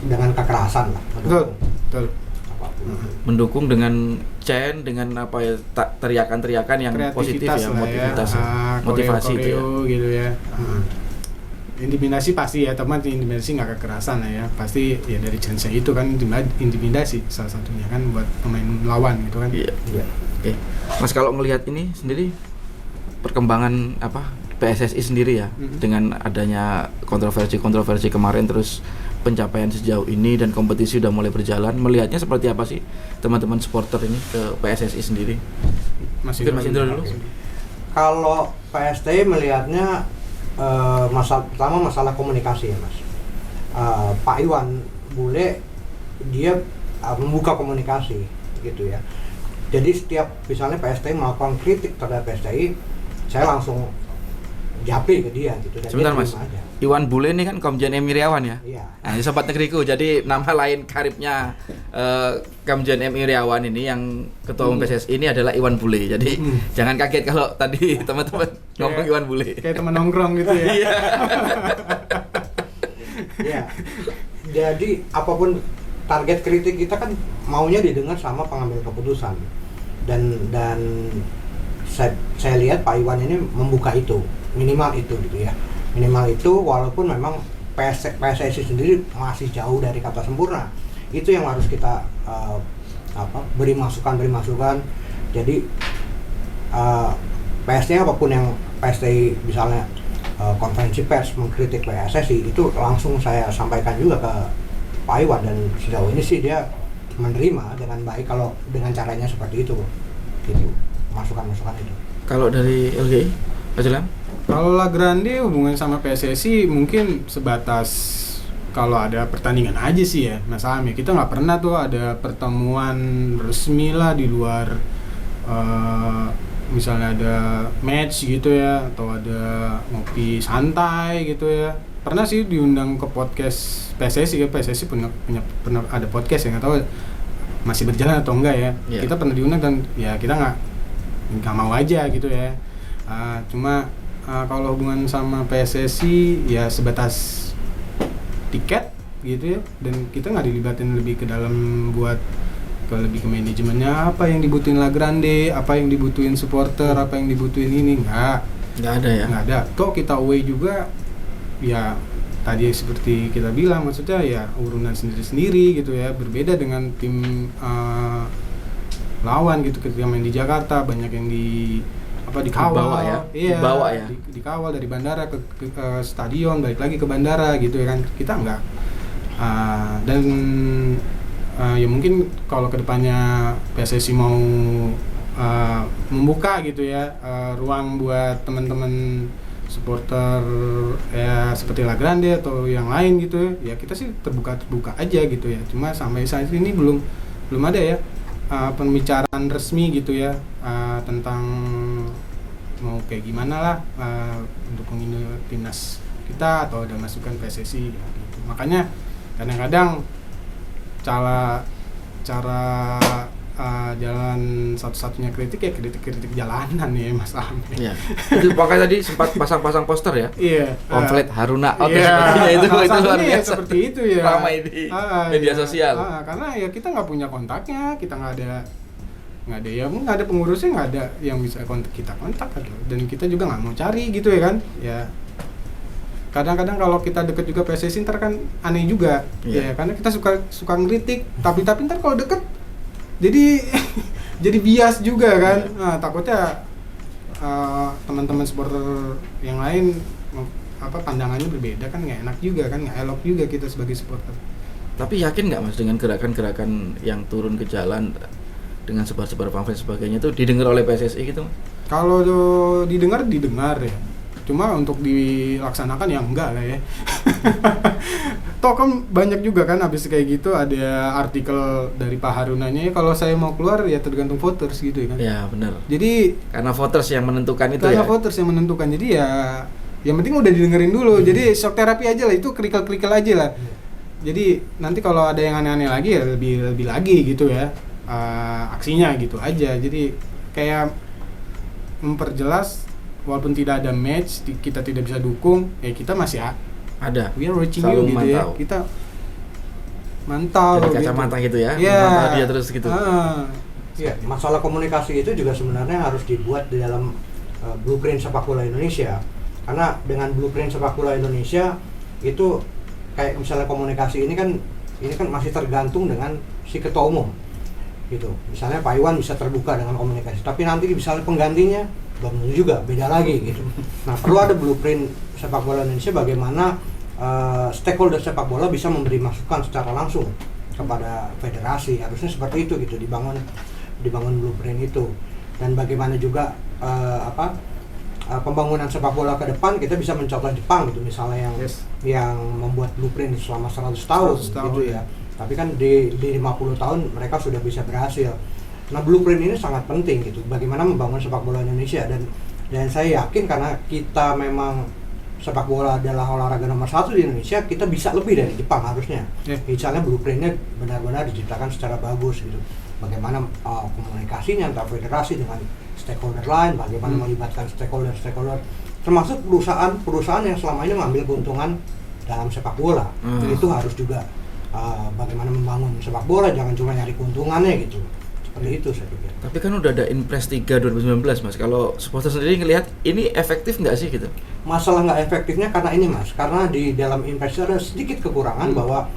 dengan kekerasan lah. Betul. Mendukung dengan dengan teriakan-teriakan yang positif ya, motivitas, motivasi itu ya. Gitu ya. Intimidasi pasti ya, teman, intimidasi nggak kekerasan lah ya, pasti ya dari chance itu kan intimidasi salah satunya kan buat pemain lawan gitu kan. Iya. Oke. Mas kalau melihat ini sendiri perkembangan PSSI sendiri ya, dengan adanya kontroversi kemarin, terus pencapaian sejauh ini dan kompetisi udah mulai berjalan, melihatnya seperti apa sih teman-teman supporter ini ke PSSI sendiri? Mas Indro dulu. Kalau PSTI melihatnya masalah komunikasi ya Mas. Pak Iwan Bule dia membuka komunikasi gitu ya. Jadi setiap misalnya PSTI melakukan kritik terhadap PSTI, saya langsung japri ke dia gitu. Dan sebentar Mas, Iwan Bule ini kan Komjen M. Iriawan ya? Iya. Nah ini sobat negeriku, jadi nama lain karibnya Komjen M. Iriawan ini yang ketua umum PSSI ini adalah Iwan Bule. Jadi jangan kaget kalau tadi teman-teman ngomong Iwan Bule. Kayak teman nongkrong gitu ya. Iya. Jadi apapun target kritik kita kan maunya didengar sama pengambil keputusan. Dan saya lihat Pak Iwan ini membuka itu, minimal itu gitu ya. Minimal itu walaupun memang PSSI sendiri masih jauh dari kata sempurna. Itu yang harus kita beri masukan. Jadi PSnya apapun yang PSTI misalnya konferensi pers mengkritik PSSI itu langsung saya sampaikan juga ke Pak Iwan, dan sejauh ini sih dia menerima dengan baik kalau dengan caranya seperti itu gitu, masukan-masukan itu. Kalau dari LGI, Pak Jelam? Kalau La Grande hubungan sama PSSI mungkin sebatas kalau ada pertandingan aja sih ya, Mas Am ya. Kita nggak pernah tuh ada pertemuan resmi lah di luar misalnya ada match gitu ya, atau ada ngopi santai gitu ya. Pernah sih diundang ke podcast PSSI ya, PSSI pernah ada podcast ya, nggak tahu masih berjalan atau enggak ya. Yeah. Kita pernah diundang dan ya kita nggak mau aja gitu ya. Cuma kalau hubungan sama PSSI ya sebatas tiket gitu ya, dan kita nggak dilibatin lebih ke dalam buat lebih ke manajemennya, apa yang dibutuhin La Grande, apa yang dibutuhin supporter, apa yang dibutuhin ini, nggak ada ya? Nggak ada. Toh kita away juga ya tadi seperti kita bilang, maksudnya ya urunan sendiri-sendiri gitu ya, berbeda dengan tim lawan gitu. Ketika main di Jakarta banyak yang dikawal Dibawa ya? Iya, Dibawa ya? dikawal dari bandara ke stadion, balik lagi ke bandara gitu ya kan. Kita enggak. Dan ya mungkin kalau kedepannya PSSI mau membuka gitu ya ruang buat teman-teman supporter ya seperti La Grande atau yang lain gitu ya, kita sih terbuka aja gitu ya. Cuma sampai saat ini belum ada ya pembicaraan resmi gitu ya tentang mau kayak gimana lah untuk menghina timnas kita atau ada masukan PSSI ya, gitu. Makanya kadang-kadang cara jalan satu-satunya kritik ya kritik jalanan ya Mas Am. Iya. Itu makanya tadi sempat pasang poster ya. Iya. Pamflet Haruna out Iya, sebagainya itu luar ya, biasa. seperti itu ya. Ramai di media sosial. Karena ya kita nggak punya kontaknya, kita nggak ada pengurusnya, nggak ada yang bisa kita kontak gitu. Dan kita juga nggak mau cari gitu ya kan. Ya kadang-kadang kalau kita deket juga PSSI ntar kan aneh juga. Iya. Ya karena kita suka ngeritik, tapi ntar kalau deket jadi bias juga kan. Nah, takutnya teman-teman supporter yang lain pandangannya berbeda kan, nggak enak juga kan, nggak elok juga kita sebagai supporter. Tapi yakin nggak Mas dengan gerakan-gerakan yang turun ke jalan dengan sebar-sebar pamflet sebagainya itu didengar oleh PSSI gitu Mas? Kalau didengar ya. Cuma untuk dilaksanakan ya enggak lah ya. Toh kan banyak juga kan habis kayak gitu ada artikel dari Pak Harunanya ya, kalau saya mau keluar ya tergantung voters gitu ya kan. Ya benar. Jadi karena voters yang menentukan itu karena ya. voters yang menentukan. Jadi ya yang penting udah didengerin dulu. Jadi shock terapi aja lah, itu kerikil aja lah. Jadi nanti kalau ada yang aneh-aneh lagi ya lebih lagi gitu ya. Aksinya gitu aja. Jadi kayak memperjelas walaupun tidak ada match, kita tidak bisa dukung, ya kita masih ada. We are watching selalu you gitu mantau. ya. Kita mantau dari kacamata gitu ya. Yeah. Mantau dia terus gitu. Ya, masalah komunikasi itu juga sebenarnya harus dibuat di dalam blueprint sepak bola Indonesia. Karena dengan blueprint sepak bola Indonesia itu kayak misalnya komunikasi ini kan masih tergantung dengan si ketua umum. Gitu. Misalnya Pak Iwan bisa terbuka dengan komunikasi, tapi nanti misalnya penggantinya belum juga, beda lagi gitu. Nah, perlu ada blueprint sepak bola Indonesia bagaimana stakeholder sepak bola bisa memberi masukan secara langsung kepada federasi. Harusnya seperti itu gitu, dibangun blueprint itu. Dan bagaimana juga pembangunan sepak bola ke depan, kita bisa mencontoh Jepang gitu misalnya yang membuat blueprint selama 100 tahun gitu ya. Tapi kan di 50 tahun mereka sudah bisa berhasil. Nah, blueprint ini sangat penting gitu, bagaimana membangun sepak bola Indonesia, dan saya yakin karena kita memang sepak bola adalah olahraga nomor 1 di Indonesia, kita bisa lebih dari Jepang harusnya. Misalnya blueprintnya benar-benar diciptakan secara bagus gitu. Bagaimana komunikasinya antara federasi dengan stakeholder lain, bagaimana melibatkan stakeholder, termasuk perusahaan yang selama ini mengambil keuntungan dalam sepak bola. Itu harus juga bagaimana membangun sepak bola, jangan cuma nyari keuntungannya gitu. Seperti itu saya pikir. Tapi kan udah ada Inpres 3 2019 Mas. Kalau supporter sendiri ngelihat ini efektif nggak sih gitu? Masalah nggak efektifnya karena ini Mas, karena di dalam Inpres ada sedikit kekurangan bahwa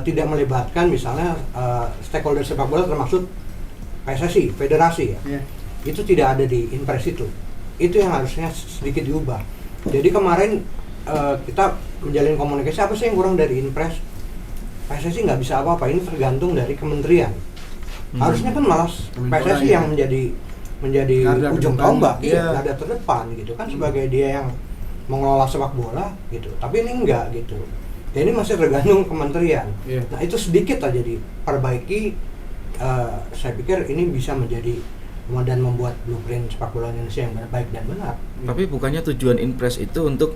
tidak melibatkan misalnya stakeholder sepak bola termasuk PSSI, federasi ya. Iya. Itu tidak ada di Inpres itu yang harusnya sedikit diubah. Jadi kemarin kita menjalin komunikasi, apa sih yang kurang dari Inpres? PSSI nggak bisa apa-apa, ini tergantung dari kementerian. Harusnya kan malah PSSI yang menjadi garda ujung terdepan. tombak, Iya. garda terdepan gitu kan, sebagai dia yang mengelola sepak bola gitu. Tapi ini enggak gitu. Jadi masih tergantung kementerian. Iya. Nah itu sedikit aja diperbaiki. Saya pikir ini bisa menjadi dan membuat blueprint sepak bola Indonesia yang baik dan benar. Tapi bukannya tujuan Inpres itu untuk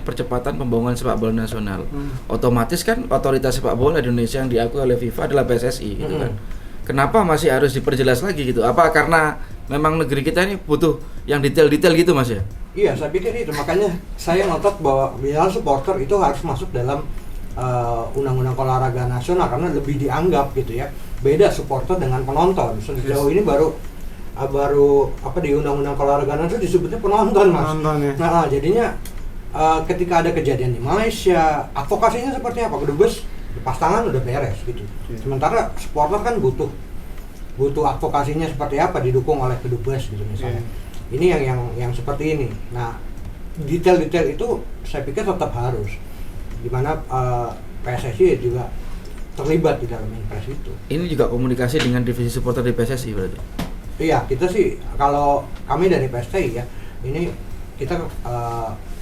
percepatan pembangunan sepak bola nasional. Otomatis kan otoritas sepak bola Indonesia yang diakui oleh FIFA adalah PSSI gitu kan. Kenapa masih harus diperjelas lagi gitu? Apa karena memang negeri kita ini butuh yang detail-detail gitu Mas ya? Iya, saya pikir itu. Makanya saya ngotot bahwa biar supporter itu harus masuk dalam undang-undang olahraga nasional karena lebih dianggap gitu ya. Beda supporter dengan penonton. Sejauh ini baru di undang-undang olahraga nasional disebutnya penonton Mas. Penonton ya. Nah, jadinya ketika ada kejadian di Malaysia, advokasinya seperti apa? Kedubes lepas tangan udah beres gitu. Yeah. Sementara supporter kan butuh advokasinya seperti apa, didukung oleh kedubes gitu misalnya. Ini yang seperti ini. Nah, detail-detail itu saya pikir tetap harus. Dimana PSSI juga terlibat di dalam Inpres itu. Ini juga komunikasi dengan divisi supporter di PSSI berarti? Iya, kita sih kalau kami dari PSTI ya, ini kita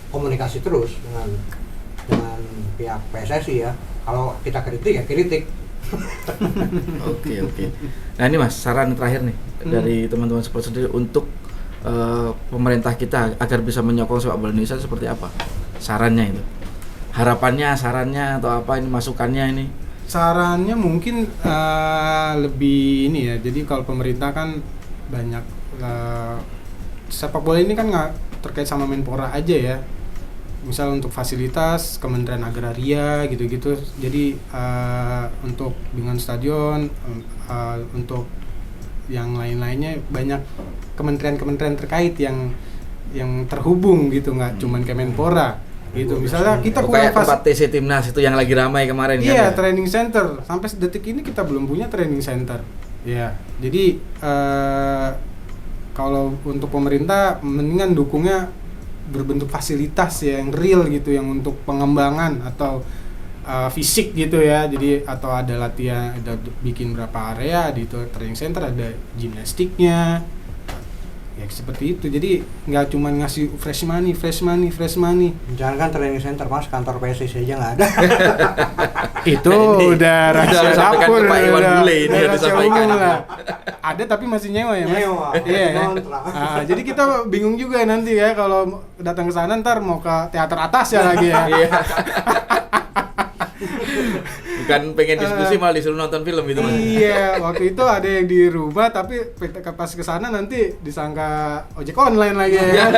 komunikasi terus dengan pihak PSSI ya. Kalau kita kritik ya kritik. Oke. Nah ini Mas, saran terakhir nih dari teman-teman supporter sendiri untuk pemerintah kita agar bisa menyokong sepak bola Indonesia seperti apa? Sarannya itu? Harapannya, sarannya atau apa ini masukannya ini? Sarannya mungkin lebih ini ya. Jadi kalau pemerintah kan banyak sepak bola ini kan nggak terkait sama Menpora aja ya. Misal untuk fasilitas Kementerian Agraria gitu-gitu. Jadi untuk dengan stadion, untuk yang lain-lainnya banyak kementerian-kementerian terkait yang terhubung gitu, nggak cuman Kemenpora gitu. Misalnya kita kayak tempat TC Timnas itu yang lagi ramai kemarin kan? Iya, Ya? training center. Sampai detik ini kita belum punya training center. Ya, jadi kalau untuk pemerintah mendingan dukungnya berbentuk fasilitas ya, yang real gitu, yang untuk pengembangan atau fisik gitu ya. Jadi atau ada latihan, ada bikin berapa area di itu training center, ada gimnastiknya. Ya seperti itu. Jadi nggak cuma ngasih fresh money. Jangan kan training center Mas, kantor PSSI aja nggak ada. Itu udah rahasia disampaikan dapur, ke Pak Iwan Bule ini udah rahasia disampaikan. umum lah. Ada tapi masih nyewa ya Mas? Nyewa, Iya ya? kontrak. Jadi kita bingung juga nanti ya kalau datang ke sana ntar mau ke teater atas ya lagi ya. Iya. Bukan pengen diskusi malah disuruh nonton film gitu Mas. Iya, waktu itu ada yang di rumah tapi pas ke sana nanti disangka ojek online lagi ya.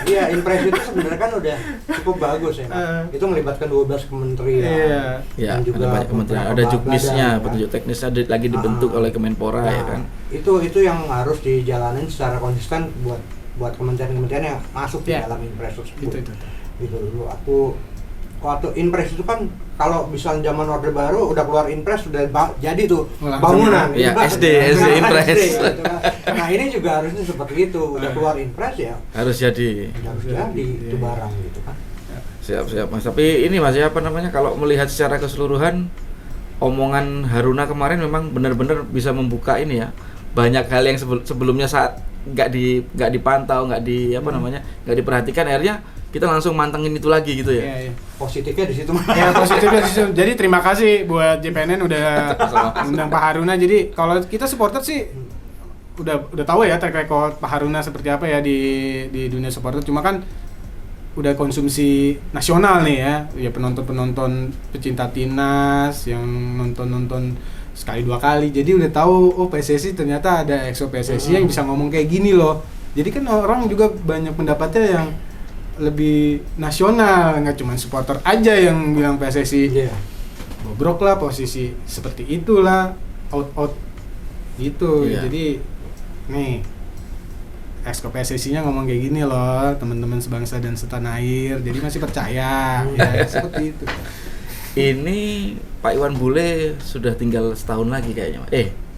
Iya, Inpres itu sebenarnya kan udah cukup bagus ya. Itu melibatkan 12 kementerian. Iya. Ya, Dan juga ada banyak kementerian, ada beberapa juknisnya, badan, ya. petunjuk teknisnya lagi dibentuk oleh Kemenpora ya kan. Itu yang harus dijalanin secara konsisten buat kementerian-kementerian yang masuk di Iya. dalam Inpres tersebut. Itu. Gitu dulu waktu Inpres itu kan kalau misalnya zaman Orde Baru udah keluar Inpres sudah jadi tuh Langsung. bangunan. Iya, Inpres. SD Inpres. gitu kan. Nah ini juga harusnya seperti itu, udah keluar Inpres ya Harus jadi. harus jadi itu barang gitu kan. Siap Mas. Tapi ini Mas ya kalau melihat secara keseluruhan omongan Haruna kemarin memang benar-benar bisa membuka ini ya. Banyak hal yang sebelumnya saat nggak dipantau, nggak diperhatikan, akhirnya kita langsung mantengin itu lagi gitu ya. Iya. Positifnya di situ. Ya positifnya di situ. Jadi terima kasih buat JPNN udah undang Pak Haruna. Jadi kalau kita supporter sih udah tahu ya track record Pak Haruna seperti apa ya di dunia supporter. Cuma kan udah konsumsi nasional nih ya. Ya penonton pecinta timnas yang nonton sekali dua kali. Jadi udah tahu PSSI ternyata ada EXO PSSI yang bisa ngomong kayak gini loh. Jadi kan orang juga banyak pendapatnya yang lebih nasional, nggak cuma supporter aja yang bilang PSSI bobrok lah, posisi seperti itulah, out gitu. Iya. Jadi nih Exco PSSI-nya ngomong kayak gini loh, teman-teman sebangsa dan setanah air, jadi masih percaya ya seperti itu. Ini Pak Iwan Bule sudah tinggal setahun lagi kayaknya.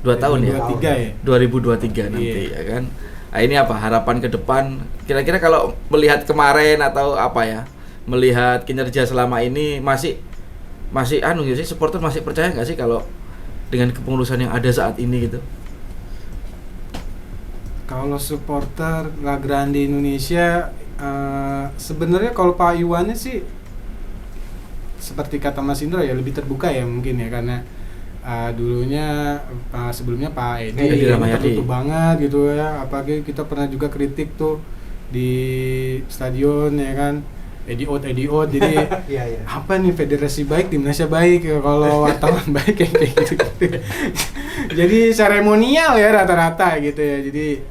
2 tahun ya? 2023 ya? 2023 nanti ya kan. Nah, ini apa harapan ke depan? Kira-kira kalau melihat kemarin atau apa ya? Melihat kinerja selama ini masih anu ya sih, supporter masih percaya nggak sih kalau dengan kepengurusan yang ada saat ini gitu? Kalau supporter La Grande Indonesia sebenarnya kalau Pak Iwannya sih seperti kata Mas Indra ya lebih terbuka ya mungkin ya, karena dulunya sebelumnya Pak Edi tertutup banget gitu ya, apalagi kita pernah juga kritik tuh di stadion ya kan, Edi out jadi apa nih federasi baik, timnasnya baik ya, kalau wartawan baik kayak gitu. Jadi seremonial ya rata-rata gitu ya, jadi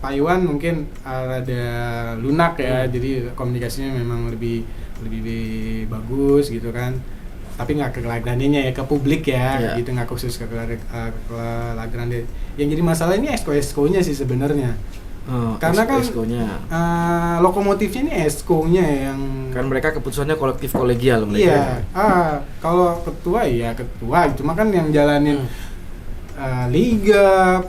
Pak Iwan mungkin rada lunak ya, jadi komunikasinya memang lebih bagus gitu kan, tapi nggak ke La Grande-nya ya, ke publik ya, gitu, nggak khusus ke La Grande. Yang jadi masalah ini Exco-nya sih sebenarnya, karena kan lokomotifnya ini Exco-nya yang kan mereka keputusannya kolektif kolegial mereka. Iya, kalau ketua ya ketua, cuma kan yang jalanin liga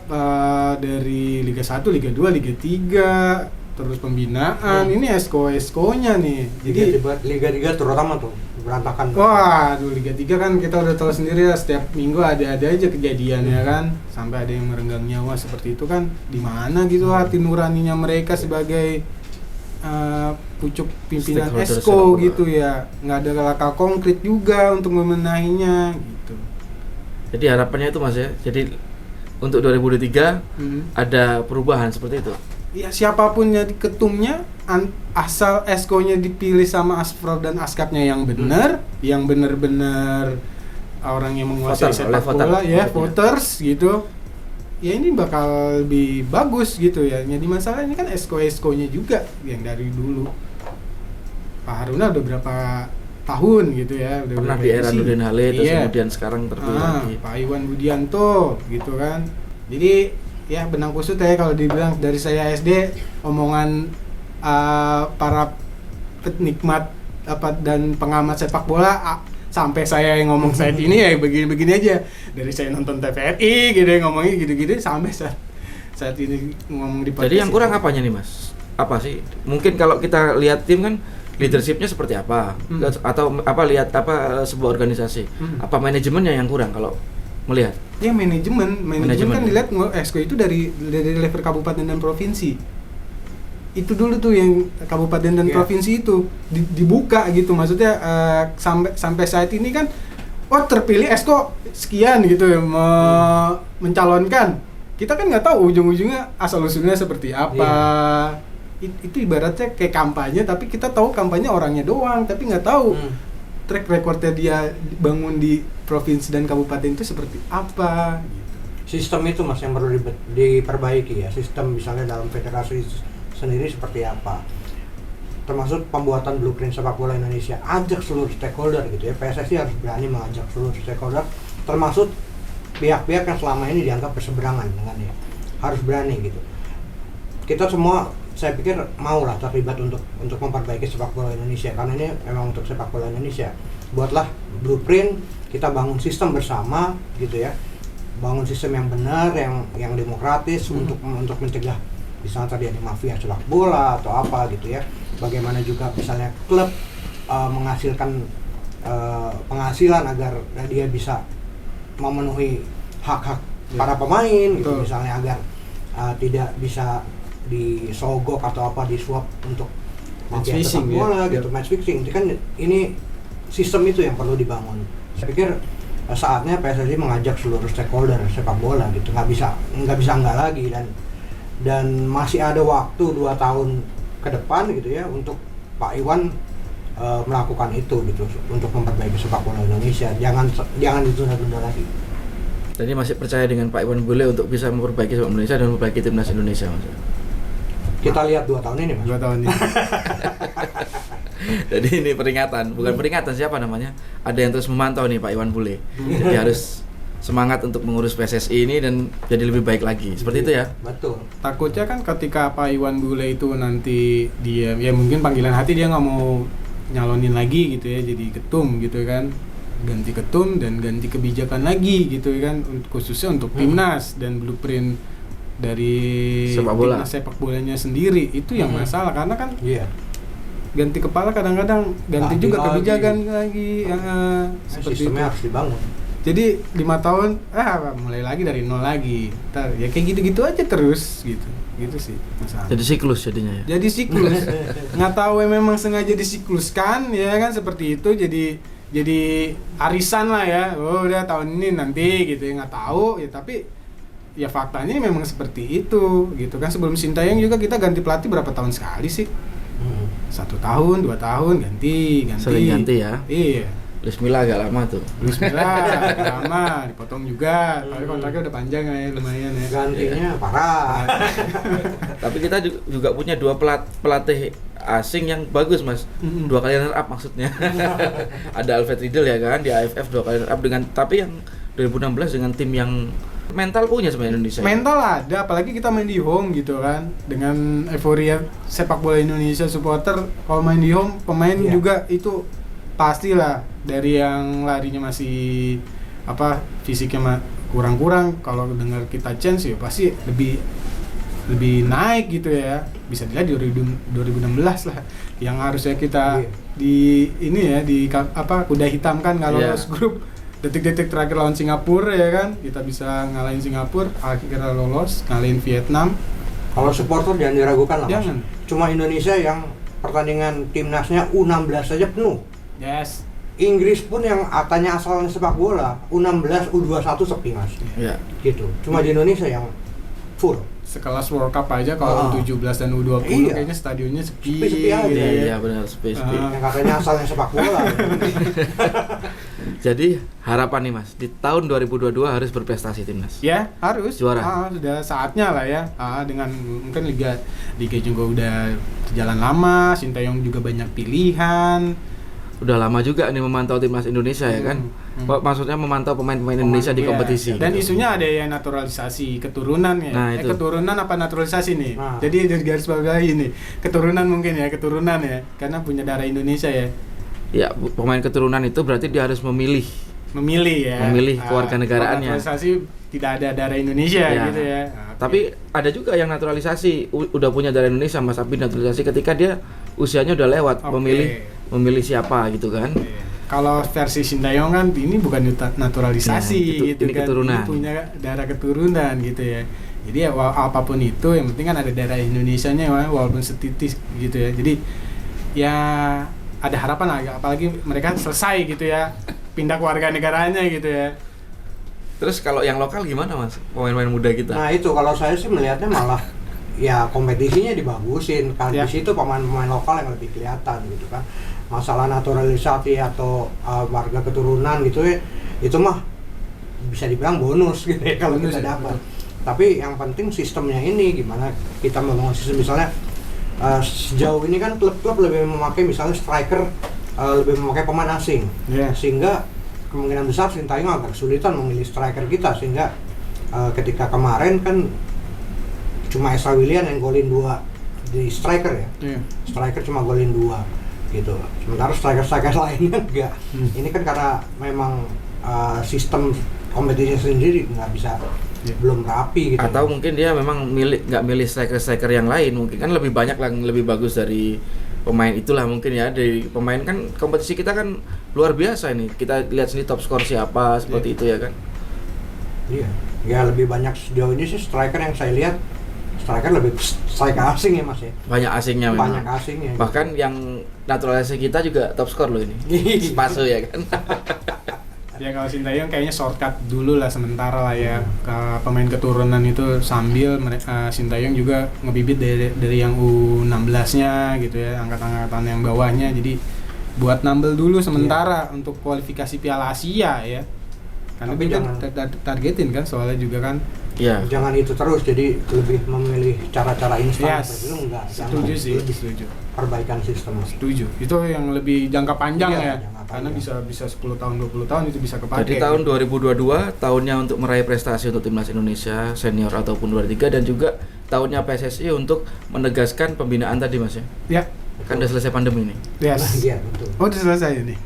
dari Liga 1, Liga 2, Liga 3 terus pembinaan, ini Exco-nya nih. Jadi Liga 3 terutama tuh berantakan. Wah, Liga 3 kan kita udah tahu sendiri ya, setiap minggu ada aja kejadian ya kan, sampai ada yang merenggang nyawa seperti itu kan. Di mana gitu hati nuraninya mereka sebagai pucuk pimpinan Exco gitu ya, nggak ada langkah konkret juga untuk memenahinya gitu. Jadi harapannya itu Mas ya, jadi untuk 2023 ada perubahan seperti itu. Ya siapapun jadi ketumnya, asal Exco-nya dipilih sama Asprof dan Askapnya yang benar, yang benar-benar orang yang menguasai sepak bola ya, voters gitu. Ya ini bakal lebih bagus gitu ya. Jadi masalah ini kan Exco-nya juga yang dari dulu. Pak Haruna udah berapa tahun gitu ya, udah pernah di era Nurdin Halid, terus kemudian sekarang terpilih lagi Pak Iwan Budianto gitu kan. Jadi ya benang kusut ya kalau dibilang dari saya SD, omongan para penikmat dan pengamat sepak bola sampai saya yang ngomong saat ini ya begini-begini aja. Dari saya nonton TVRI gitu ngomongnya gitu-gitu sampai saat ini ngomong di podcast. Jadi yang kurang apanya nih Mas? Apa sih? Mungkin kalau kita lihat tim kan leadershipnya seperti apa, atau lihat sebuah organisasi, apa manajemennya yang kurang kalau melihat? Ya manajemen kan dilihat Exco itu dari level kabupaten dan provinsi. Itu dulu tuh yang kabupaten dan provinsi itu dibuka gitu, maksudnya sampai saat ini kan terpilih Exco sekian gitu ya, mencalonkan. Kita kan nggak tahu ujung-ujungnya asal usulnya seperti apa. Itu ibaratnya kayak kampanye, tapi kita tahu kampanye orangnya doang, tapi nggak tahu track recordnya dia bangun di provinsi dan kabupaten itu seperti apa gitu. Sistem itu Mas yang perlu diperbaiki ya, sistem misalnya dalam federasi sendiri seperti apa, termasuk pembuatan blueprint sepak bola Indonesia. Ajak seluruh stakeholder gitu ya, PSSI harus berani mengajak seluruh stakeholder, termasuk pihak-pihak yang selama ini dianggap berseberangan dengannya, harus berani gitu. Kita semua saya pikir maulah terlibat untuk memperbaiki sepak bola Indonesia, karena ini memang untuk sepak bola Indonesia. Buatlah blueprint, kita bangun sistem bersama gitu ya, bangun sistem yang benar, yang demokratis untuk mencegah misalnya tadi ada mafia sepak bola atau apa gitu ya. Bagaimana juga misalnya klub menghasilkan penghasilan agar dia bisa memenuhi hak-hak para pemain gitu, misalnya agar tidak bisa disogok atau apa disuap untuk match fixing bola gitu, match fixing. Itu kan ini sistem itu yang perlu dibangun. Saya pikir saatnya PSSI mengajak seluruh stakeholder sepak bola gitu, nggak bisa enggak lagi, dan masih ada waktu 2 tahun ke depan gitu ya untuk Pak Iwan melakukan itu gitu untuk memperbaiki sepak bola Indonesia. Jangan ditunda-tunda lagi. Jadi masih percaya dengan Pak Iwan Bule untuk bisa memperbaiki sepak bola Indonesia dan memperbaiki timnas Indonesia Mas? Kita lihat 2 tahun ini, Mas. 2 tahun ini. Jadi ini peringatan, bukan peringatan, siapa namanya? Ada yang terus memantau nih Pak Iwan Bule. Jadi harus semangat untuk mengurus PSSI ini dan jadi lebih baik lagi. Seperti itu ya? Betul. Takutnya kan ketika Pak Iwan Bule itu nanti dia ya mungkin panggilan hati dia nggak mau nyalonin lagi gitu ya, jadi ketum gitu kan, ganti ketum dan ganti kebijakan lagi gitu kan, khususnya untuk timnas dan blueprint dari Sepak bola. timnas sepak bolanya sendiri itu yang masalah karena kan Iya. ganti kepala kadang-kadang ganti Ganti juga lagi. kebijakan lagi seperti itu. Sistemnya harus dibangun. Jadi 5 tahun mulai lagi dari nol lagi. Ntar ya kayak gitu-gitu aja terus gitu. Gitu sih masalah. Jadi siklus jadinya ya? Jadi siklus. Nggak tahu memang sengaja disikluskan ya kan seperti itu jadi arisan lah ya. Oh udah tahun ini nanti gitu ya nggak tahu ya tapi ya faktanya memang seperti itu gitu kan. Sebelum Sintayong juga kita ganti pelatih berapa tahun sekali sih? 1 tahun, 2 tahun ganti. Sering ganti ya? Iya. Luis Milla agak lama tuh. Bismillah, lama, dipotong juga. Tapi kontraknya udah panjang ya, lumayan ya. Gantinya parah. Tapi kita juga punya 2 pelatih asing yang bagus Mas. 2 kali runner up maksudnya. Ada Alfred Riedel ya kan di AFF 2 kali runner up dengan tapi yang 2016 dengan tim yang mental punya sebenarnya Indonesia. Mental ada, apalagi kita main di home gitu kan. Dengan euforia sepak bola Indonesia supporter, kalau main di home pemain Iya. juga itu pastilah dari yang larinya masih fisiknya kurang-kurang, kalau dengar kita chance ya pasti lebih naik gitu ya. Bisa dilihat di 2016 lah yang harusnya kita kuda hitamkan kalau lolos grup detik-detik terakhir lawan Singapura ya kan, kita bisa ngalahin Singapura, akhirnya lolos ngalahin Vietnam. Kalau supporter jangan diragukan lah, Mas. Jangan. Cuma Indonesia yang pertandingan timnasnya U16 saja penuh. Yes. Inggris pun yang katanya asalnya sepak bola, U16, U21 sepi, Mas. Ya. Gitu. Cuma di Indonesia yang full. Sekelas World Cup aja kalau U17 dan U20 Iya. kayaknya stadionnya sepi. Sepi-sepi aja. gitu Iya benar sepi. Yang katanya asalnya sepak bola. Jadi harapan nih Mas, di tahun 2022 harus berprestasi timnas. Ya harus Juara. Sudah saatnya lah ya. Dengan mungkin liga juga udah jalan lama, Sintayong juga banyak pilihan. Udah lama juga nih memantau timnas Indonesia ya kan. Maksudnya memantau pemain-pemain Indonesia di kompetisi. Dan gitu. isunya ada yang naturalisasi keturunan ya. Nah, itu. Keturunan apa naturalisasi nih? Nah. Jadi dari garis bawahi nih. Keturunan mungkin ya, keturunan ya. Karena punya darah Indonesia ya. Ya, pemain keturunan itu berarti dia harus memilih Ya. Memilih kewarganegaraannya. Naturalisasi tidak ada darah Indonesia Ya. gitu ya. Tapi ada juga yang naturalisasi udah punya darah Indonesia Mas, tapi naturalisasi ketika dia usianya udah lewat, memilih siapa gitu kan. Kalau versi Sintayong kan ini bukan naturalisasi Ya, gitu ini kan. keturunan. Ini punya darah keturunan gitu ya. Jadi ya apapun itu yang penting kan ada darah Indonesianya walaupun setitis gitu ya. Jadi ya ada harapan lah, apalagi mereka selesai gitu ya pindah ke warga negaranya gitu ya. Terus kalau yang lokal gimana Mas? Pemain-pemain muda kita. Nah itu kalau saya sih melihatnya malah ya kompetisinya dibagusin kan. Ya. Di situ pemain-pemain lokal yang lebih kelihatan gitu kan. Masalah naturalisasi atau warga keturunan gitu ya, itu mah bisa dibilang bonus gitu ya kalau Bonus kita ya, dapat. betul. Tapi yang penting sistemnya ini gimana kita membangun sistem, misalnya sejauh ini kan klub-klub lebih memakai misalnya striker, lebih memakai pemain asing, sehingga kemungkinan besar Sintayong agak kesulitan memilih striker kita, sehingga ketika kemarin kan cuma Esa Willian yang golin 2 di striker ya, striker cuma golin 2 gitu, sementara striker lainnya enggak. Ini kan karena memang sistem kompetisi sendiri nggak bisa, belum rapi gitu. Atau mungkin dia memang nggak milih striker yang lain, mungkin kan lebih banyak yang lebih bagus dari pemain itulah mungkin ya. Dari pemain kan kompetisi kita kan luar biasa ini, kita lihat sendiri top skor siapa seperti itu ya kan. Iya, ya lebih banyak sejauh ini sih striker yang saya lihat, striker lebih striker asing ya Mas ya. Banyak asingnya memang. Banyak asingnya. Bahkan yang naturalisasi kita juga top skor loh ini. Spaso ya kan. Ya kalau Sintayong kayaknya shortcut dulu lah sementara lah ya ke pemain keturunan itu, sambil mereka Sintayong juga ngebibit dari yang U16-nya gitu ya, angkatan-angkatan yang bawahnya, jadi buat nambel dulu sementara untuk kualifikasi Piala Asia ya. Karena Tapi juga jangan- targetin kan soalnya juga kan. Iya. Jangan itu terus, jadi lebih memilih cara-cara instan Yes. seperti itu enggak. Setuju Jangan. sih, Lebih setuju. perbaikan sistem. Setuju. Itu yang lebih jangka panjang Iya, ya. jangka Karena panjang. bisa 10 tahun, 20 tahun itu bisa kepake. Jadi tahun 2022 tahunnya untuk meraih prestasi untuk timnas Indonesia senior ataupun 23 dan juga tahunnya PSSI untuk menegaskan pembinaan tadi Mas ya. Ya. Kan udah selesai pandemi ini. Yes. Iya, betul. Oh, udah selesai ini.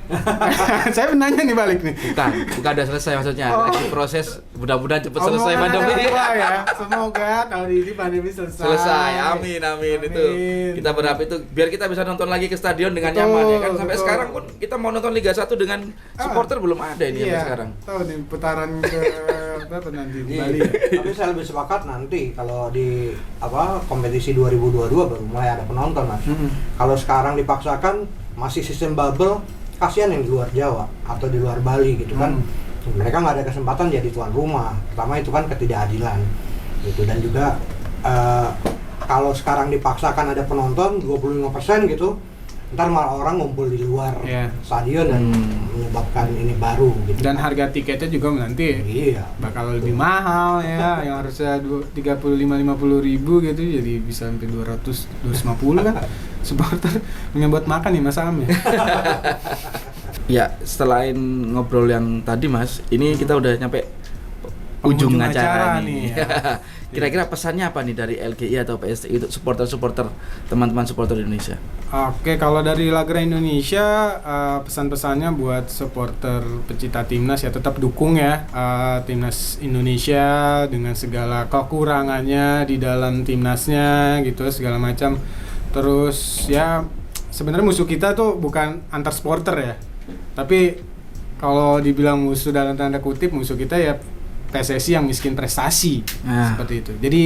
Saya nanya nih balik nih. Bukan udah selesai maksudnya. Oh. Lagi proses, mudah-mudahan cepat selesai Omongan pandemi anak ini. tua ya. Semoga tahun ini pandemi selesai. Selesai, amin. Itu kita berharap itu biar kita bisa nonton lagi ke stadion dengan nyaman ya kan. Sampai betul. sekarang pun kita mau nonton Liga 1 dengan supporter belum ada ini sampai sekarang. Tahu nih putaran ke apa nanti di Iya. Bali. Ya? Tapi saya lebih sepakat nanti kalau di kompetisi 2022 baru mulai ada penonton, Mas. Kalau sekarang dipaksakan masih sistem bubble, kasihan yang di luar Jawa atau di luar Bali gitu kan. Mereka nggak ada kesempatan jadi tuan rumah. Pertama itu kan ketidakadilan gitu, dan juga kalau sekarang dipaksakan ada penonton 25% gitu, ntar malah orang ngumpul di luar Iya. stadion dan menyebabkan ini baru gitu. Dan harga tiketnya juga nanti Iya. bakal lebih mahal ya, yang harusnya 35-50 ribu gitu jadi bisa sampai 200-250 kan. Supporter punya buat makan nih Mas Am ya. Ya, selain ngobrol yang tadi Mas, ini kita udah nyampe ujung Penghujung acara acara nih. nih, ya. Kira-kira pesannya apa nih dari LGI atau PSTI untuk supporter-supporter, teman-teman supporter Indonesia? Oke, kalau dari Lagra Indonesia pesan-pesannya buat supporter pecinta timnas ya tetap dukung ya timnas Indonesia dengan segala kekurangannya di dalam timnasnya gitu segala macam. Terus ya sebenarnya musuh kita tuh bukan antar supporter ya. Tapi kalau dibilang musuh dalam tanda kutip, musuh kita ya PSSI yang miskin prestasi. Nah. Seperti itu. Jadi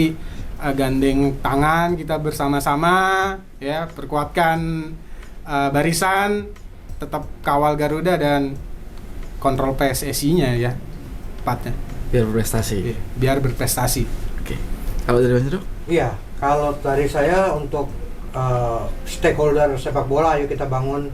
gandeng tangan kita bersama-sama ya, perkuatkan barisan, tetap kawal Garuda dan kontrol PSSI-nya ya. Tepatnya. Biar berprestasi. Biar berprestasi. Oke. Kalau dari Mas Indro? Iya, kalau dari saya untuk stakeholder sepak bola, ayo kita bangun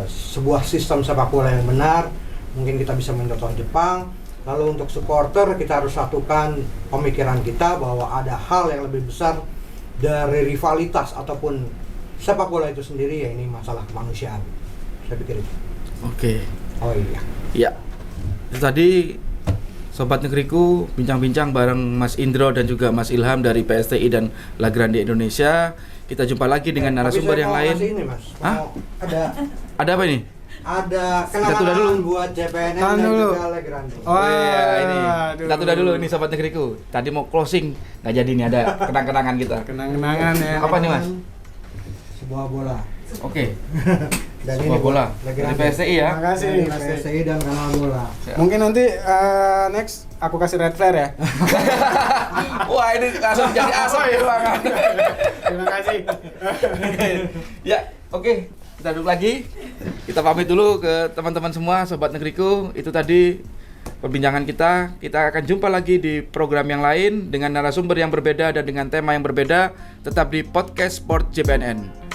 sebuah sistem sepak bola yang benar. Mungkin kita bisa mencontoh Jepang. Lalu untuk supporter kita harus satukan pemikiran kita bahwa ada hal yang lebih besar dari rivalitas ataupun sepak bola itu sendiri, ya ini masalah kemanusiaan. Saya pikir itu. Oke. Oh iya. Ya. Itu tadi Sobat Negeriku bincang-bincang bareng Mas Indro dan juga Mas Ilham dari PSTI dan La Grande Indonesia. Kita jumpa lagi dengan narasumber yang lain. Tapi saya mau ngasih ini, Mas. Hah? Ada Ada apa ini? kenangan tunda dulu. buat JPNN Tahan dan dulu. juga La Grande. Oh, iya, ini. aduh. Kita tunda dulu ini Sobat Negeriku. Tadi mau closing, nggak jadi nih, ada kenang-kenangan kita. Kenang-kenangan ya. Apa nih, Mas? Sebuah bola. Oke. Dan Sebuah ini bola La dari Grande. PSTI ya. Terima kasih. Dari PSTI dan kanal bola. Mungkin nanti next aku kasih red flare ya. Wah, ini langsung jadi asap di ruangan. Terima kasih. Ya, oke. Kita duduk lagi. Kita pamit dulu ke teman-teman semua, Sobat Negeriku. Itu tadi perbincangan kita. Kita akan jumpa lagi di program yang lain dengan narasumber yang berbeda dan dengan tema yang berbeda. Tetap di Podcast Sport JPNN.